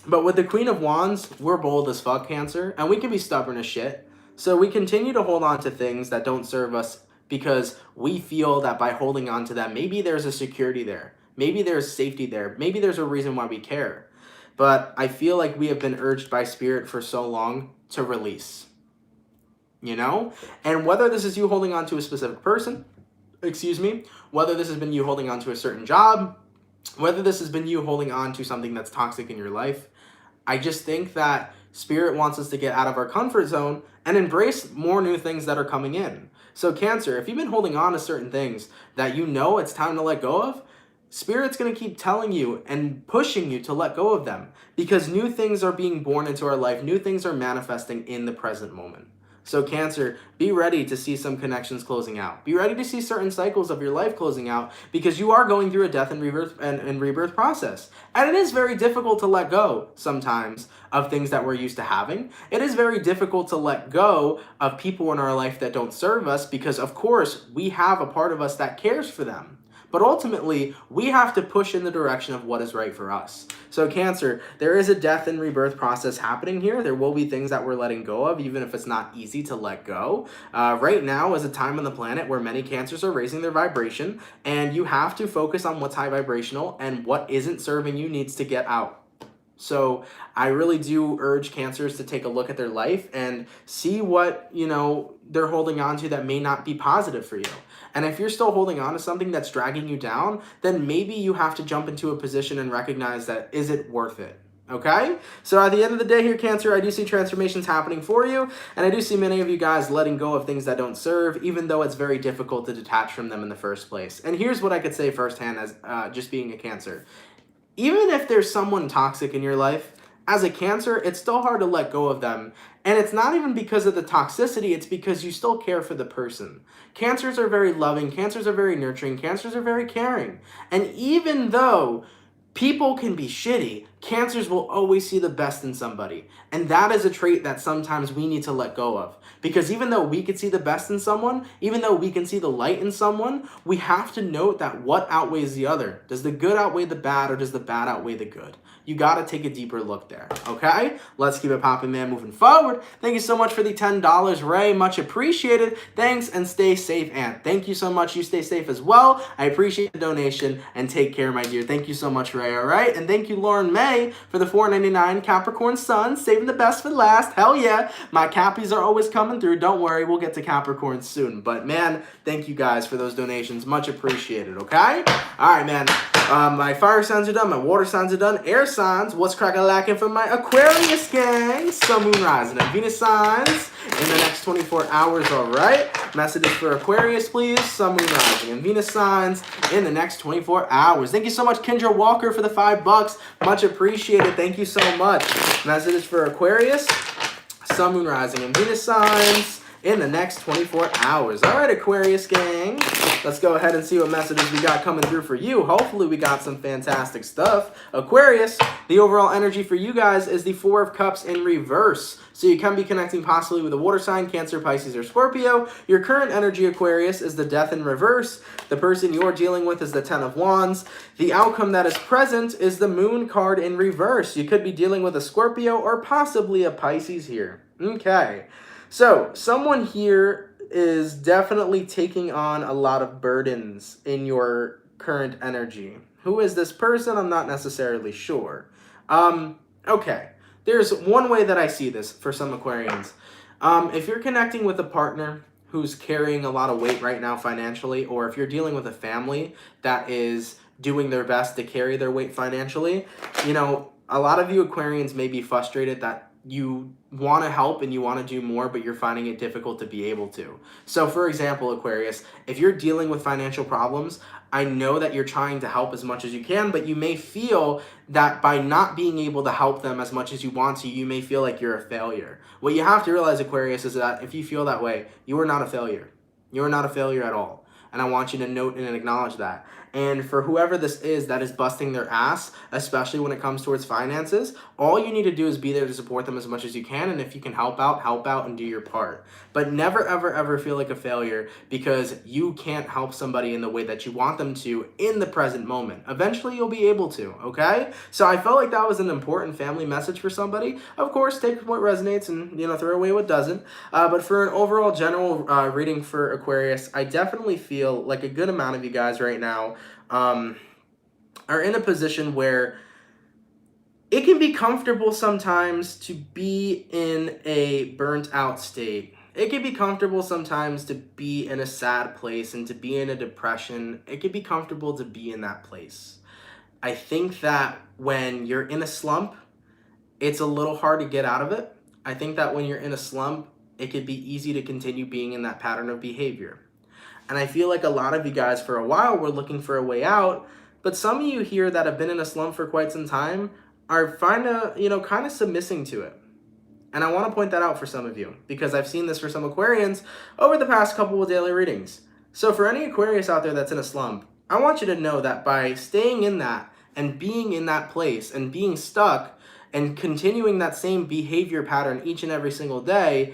But with the Queen of Wands, we're bold as fuck, Cancer, and we can be stubborn as shit. So we continue to hold on to things that don't serve us because we feel that by holding on to them, maybe there's a security there. Maybe there's safety there. Maybe there's a reason why we care. But I feel like we have been urged by Spirit for so long to release. You know? And whether this is you holding on to a specific person, whether this has been you holding on to a certain job, whether this has been you holding on to something that's toxic in your life, I just think that Spirit wants us to get out of our comfort zone and embrace more new things that are coming in. So Cancer, if you've been holding on to certain things that you know it's time to let go of, Spirit's going to keep telling you and pushing you to let go of them because new things are being born into our life. New things are manifesting in the present moment. So Cancer, be ready to see some connections closing out. Be ready to see certain cycles of your life closing out because you are going through a death and rebirth process. And it is very difficult to let go sometimes of things that we're used to having. It is very difficult to let go of people in our life that don't serve us because, of course, we have a part of us that cares for them. But ultimately, we have to push in the direction of what is right for us. So Cancer, there is a death and rebirth process happening here. There will be things that we're letting go of, even if it's not easy to let go. Right now is a time on the planet where many Cancers are raising their vibration, and you have to focus on what's high vibrational, and what isn't serving you needs to get out. So I really do urge Cancers to take a look at their life and see what, they're holding on to that may not be positive for you. And if you're still holding on to something that's dragging you down, then maybe you have to jump into a position and recognize that, is it worth it? Okay? So at the end of the day here, Cancer, I do see transformations happening for you, and I do see many of you guys letting go of things that don't serve, even though it's very difficult to detach from them in the first place. And here's what I could say firsthand as just being a Cancer. Even if there's someone toxic in your life, as a Cancer, it's still hard to let go of them. And it's not even because of the toxicity, it's because you still care for the person. Cancers are very loving, Cancers are very nurturing, Cancers are very caring. And even though people can be shitty, Cancers will always see the best in somebody. And that is a trait that sometimes we need to let go of. Because even though we can see the best in someone, even though we can see the light in someone, we have to note that what outweighs the other. Does the good outweigh the bad, or does the bad outweigh the good? You got to take a deeper look there, okay? Let's keep it popping, man, moving forward. Thank you so much for the $10, Ray. Much appreciated. Thanks, and stay safe, and thank you so much. You stay safe as well. I appreciate the donation, and take care, my dear. Thank you so much, Ray, all right? And thank you, Lauren May, for the $4.99 Capricorn Sun, saving the best for last. Hell yeah. My Cappies are always coming through. Don't worry, we'll get to Capricorn soon. But, man, thank you guys for those donations. Much appreciated, okay? All right, man. My fire signs are done. My water signs are done. Air signs. What's crack-a-lacking for my Aquarius gang? Sun, Moon, Rising, and Venus signs in the next 24 hours, all right? Messages for Aquarius, please. Sun, Moon, Rising, and Venus signs in the next 24 hours. Thank you so much, Kendra Walker, for the $5. Much appreciated. Thank you so much. Messages for Aquarius, Sun, Moon, Rising, and Venus signs in the next 24 hours. All right, Aquarius gang, let's go ahead and see what messages we got coming through for you. Hopefully we got some fantastic stuff. Aquarius, the overall energy for you guys is the Four of Cups in reverse. So you can be connecting possibly with a water sign, Cancer, Pisces, or Scorpio. Your current energy, Aquarius, is the Death in reverse. The person you're dealing with is the Ten of Wands. The outcome that is present is the Moon card in reverse. You could be dealing with a Scorpio or possibly a Pisces here. Okay, so someone here is definitely taking on a lot of burdens in your current energy. Who is this person? I'm not necessarily sure. Okay. There's one way that I see this for some Aquarians. If you're connecting with a partner who's carrying a lot of weight right now financially, or if you're dealing with a family that is doing their best to carry their weight financially, you know, a lot of you Aquarians may be frustrated that you want to help and you want to do more, but you're finding it difficult to be able to. So for example, Aquarius, if you're dealing with financial problems, I know that you're trying to help as much as you can, but you may feel that by not being able to help them as much as you want to, you may feel like you're a failure. What you have to realize, Aquarius, is that if you feel that way, you are not a failure. You are not a failure at all. And I want you to note and acknowledge that. And for whoever this is that is busting their ass, especially when it comes towards finances, all you need to do is be there to support them as much as you can. And if you can help out and do your part. But never, ever, ever feel like a failure because you can't help somebody in the way that you want them to in the present moment. Eventually, you'll be able to, okay? So I felt like that was an important family message for somebody. Of course, take what resonates and, you know, throw away what doesn't. But for an overall general reading for Aquarius, I definitely feel like a good amount of you guys right now are in a position where it can be comfortable sometimes to be in a burnt out state. It can be comfortable sometimes to be in a sad place and to be in a depression. It can be comfortable to be in that place. I think that when you're in a slump, it's a little hard to get out of it. I think that when you're in a slump, it could be easy to continue being in that pattern of behavior. And I feel like a lot of you guys for a while were looking for a way out, but some of you here that have been in a slump for quite some time are kind of submissing to it. And I want to point that out for some of you because I've seen this for some Aquarians over the past couple of daily readings. So for any Aquarius out there that's in a slump, I want you to know that by staying in that and being in that place and being stuck and continuing that same behavior pattern each and every single day,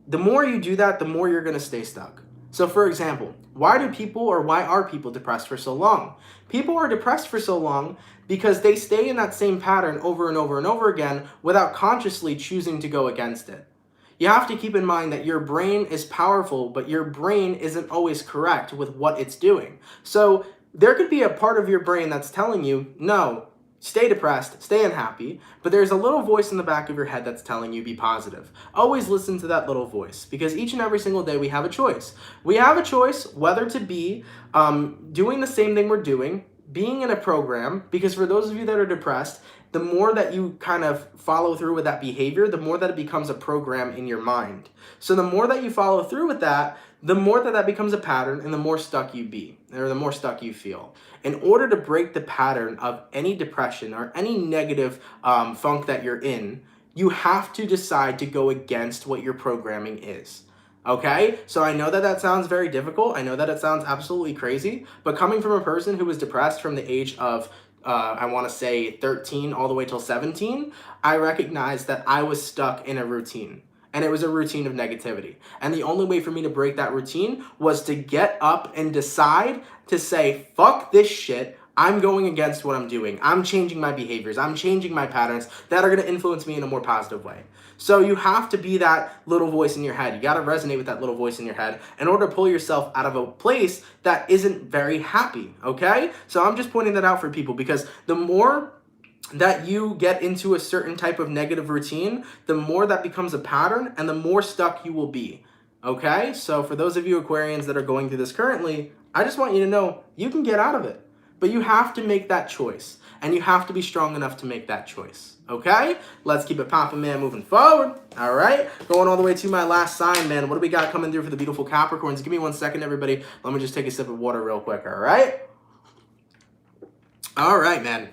the more you do that, the more you're going to stay stuck. So for example, why are people depressed for so long? People are depressed for so long because they stay in that same pattern over and over and over again without consciously choosing to go against it. You have to keep in mind that your brain is powerful, but your brain isn't always correct with what it's doing. So there could be a part of your brain that's telling you, no, stay depressed, stay unhappy, but there's a little voice in the back of your head that's telling you be positive. Always listen to that little voice because each and every single day we have a choice. We have a choice whether to be doing the same thing we're doing, being in a program, because for those of you that are depressed, the more that you kind of follow through with that behavior, the more that it becomes a program in your mind. So the more that you follow through with that, the more that becomes a pattern and the more stuck you be, or the more stuck you feel. In order to break the pattern of any depression or any negative funk that you're in, you have to decide to go against what your programming is. Okay? So I know that that sounds very difficult. I know that it sounds absolutely crazy, but coming from a person who was depressed from the age of I want to say 13 all the way till 17, I recognized that I was stuck in a routine. And it was a routine of negativity. And the only way for me to break that routine was to get up and decide to say, fuck this shit. I'm going against what I'm doing. I'm changing my behaviors. I'm changing my patterns that are going to influence me in a more positive way. So you have to be that little voice in your head. You got to resonate with that little voice in your head in order to pull yourself out of a place that isn't very happy, okay? So I'm just pointing that out for people because the more that you get into a certain type of negative routine, the more that becomes a pattern and the more stuck you will be, okay? So for those of you Aquarians that are going through this currently, I just want you to know you can get out of it. But you have to make that choice, and you have to be strong enough to make that choice, okay? Let's keep it popping, man, moving forward, all right? Going all the way to my last sign, man. What do we got coming through for the beautiful Capricorns? Give me 1 second, everybody. Let me just take a sip of water real quick, all right? All right, man.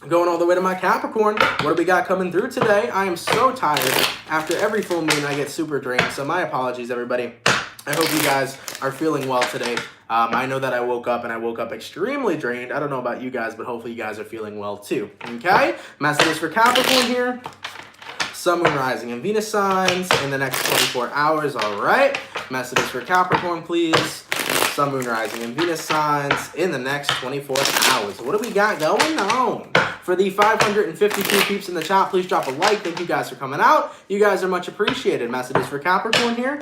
Going all the way to my Capricorn, what do we got coming through today? I am so tired. After every full moon, I get super drained, so my apologies, everybody. I hope you guys are feeling well today. I know that I woke up extremely drained. I don't know about you guys, but hopefully you guys are feeling well too. Okay? Messages for Capricorn here. Sun, Moon, Rising, and Venus signs in the next 24 hours. All right. Messages for Capricorn, please. Sun, Moon, Rising, and Venus signs in the next 24 hours. What do we got going on? For the 552 peeps in the chat, please drop a like. Thank you guys for coming out. You guys are much appreciated. Messages for Capricorn here.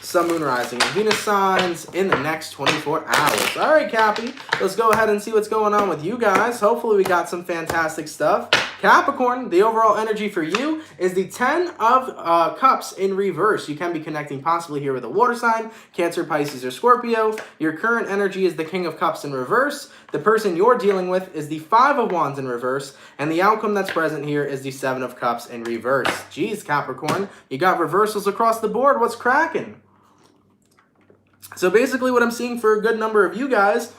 Sun, Moon, Rising, and Venus signs in the next 24 hours. All right, Cappy, let's go ahead and see what's going on with you guys. Hopefully we got some fantastic stuff. Capricorn, the overall energy for you is the 10 of Cups in reverse. You can be connecting possibly here with a water sign, Cancer, Pisces, or Scorpio. Your current energy is the King of Cups in reverse. The person you're dealing with is the 5 of Wands in reverse. And the outcome that's present here is the 7 of Cups in reverse. Jeez, Capricorn, you got reversals across the board. What's cracking? So basically what I'm seeing for a good number of you guys,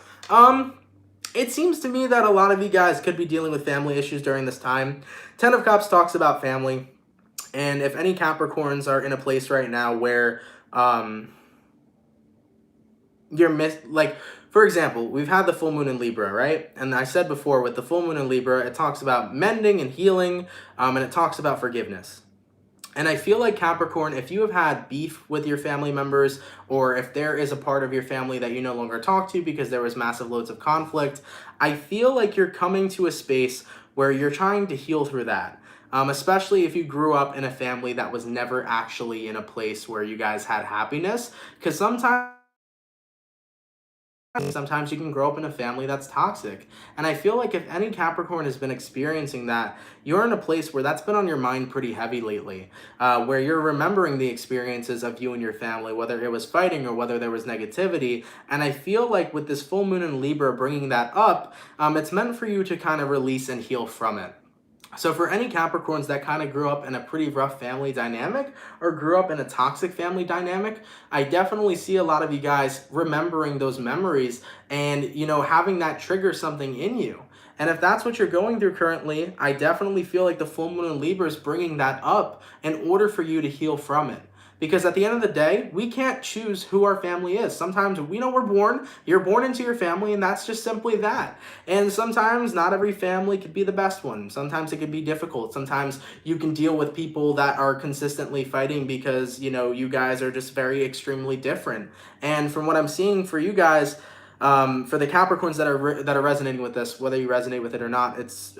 it seems to me that a lot of you guys could be dealing with family issues during this time. 10 of Cups talks about family. And if any Capricorns are in a place right now where for example, we've had the full moon in Libra, right? And I said before, with the full moon in Libra, it talks about mending and healing, and it talks about forgiveness. And I feel like Capricorn, if you have had beef with your family members, or if there is a part of your family that you no longer talk to because there was massive loads of conflict, I feel like you're coming to a space where you're trying to heal through that. Especially if you grew up in a family that was never actually in a place where you guys had happiness. Because sometimes you can grow up in a family that's toxic. And I feel like if any Capricorn has been experiencing that, you're in a place where that's been on your mind pretty heavy lately, where you're remembering the experiences of you and your family, whether it was fighting or whether there was negativity. And I feel like with this full moon in Libra bringing that up, it's meant for you to kind of release and heal from it. So for any Capricorns that kind of grew up in a pretty rough family dynamic or grew up in a toxic family dynamic, I definitely see a lot of you guys remembering those memories and, you know, having that trigger something in you. And if that's what you're going through currently, I definitely feel like the full moon in Libra is bringing that up in order for you to heal from it. Because at the end of the day, we can't choose who our family is. Sometimes we know you're born into your family, and that's just simply that. And sometimes not every family could be the best one. Sometimes it could be difficult. Sometimes you can deal with people that are consistently fighting because, you know, you guys are just very extremely different. And from what I'm seeing for you guys, for the Capricorns that are resonating with this, whether you resonate with it or not, it's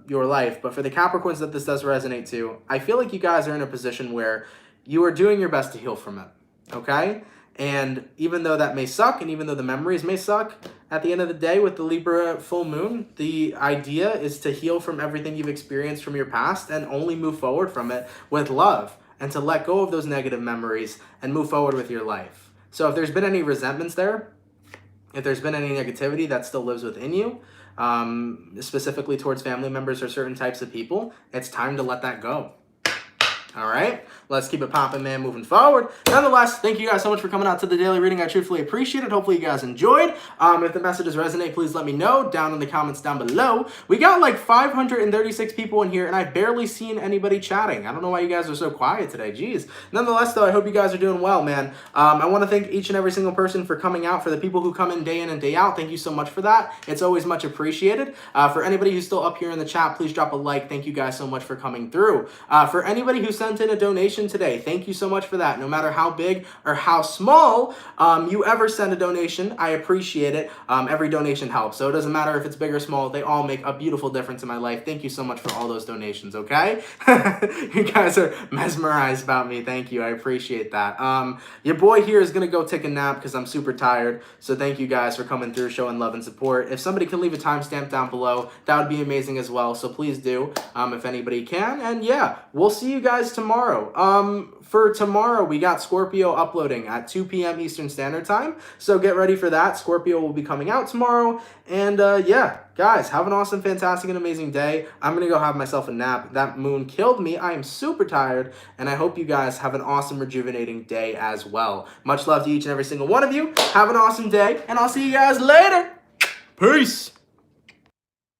your life. But for the Capricorns that this does resonate to, I feel like you guys are in a position where you are doing your best to heal from it, okay? And even though that may suck, and even though the memories may suck, at the end of the day with the Libra full moon, the idea is to heal from everything you've experienced from your past and only move forward from it with love and to let go of those negative memories and move forward with your life. So if there's been any resentments there, if there's been any negativity that still lives within you, specifically towards family members or certain types of people, it's time to let that go. All right, let's keep it popping, man, moving forward. Nonetheless, thank you guys so much for coming out to the daily reading. I truthfully appreciate it. Hopefully you guys enjoyed. If the messages resonate, please let me know down in the comments down below. We got like 536 people in here, and I've barely seen anybody chatting. I don't know why you guys are so quiet today. Jeez. Nonetheless, though, I hope you guys are doing well, man. I want to thank each and every single person for coming out. For the people who come in and day out, thank you so much for that. It's always much appreciated. For anybody who's still up here in the chat, please drop a like. Thank you guys so much for coming through. For anybody who sent in a donation today, thank you so much for that. No matter how big or how small you ever send a donation, I appreciate it. Every donation helps, so it doesn't matter if it's big or small. They all make a beautiful difference in my life. Thank you so much for all those donations, okay? You guys are mesmerized about me. Thank you. I appreciate that. Your boy here is gonna go take a nap because I'm super tired, so thank you guys for coming through, showing love and support. If somebody can leave a timestamp down below, that would be amazing as well, so please do, if anybody can. And yeah, we'll see you guys tomorrow. For tomorrow, we got Scorpio uploading at 2 p.m. Eastern Standard Time, so get ready for that. Scorpio will be coming out tomorrow, and yeah, guys, have an awesome, fantastic, and amazing day. I'm gonna go have myself a nap. That moon killed me. I am super tired, and I hope you guys have an awesome, rejuvenating day as well. Much love to each and every single one of you. Have an awesome day, and I'll see you guys later. Peace.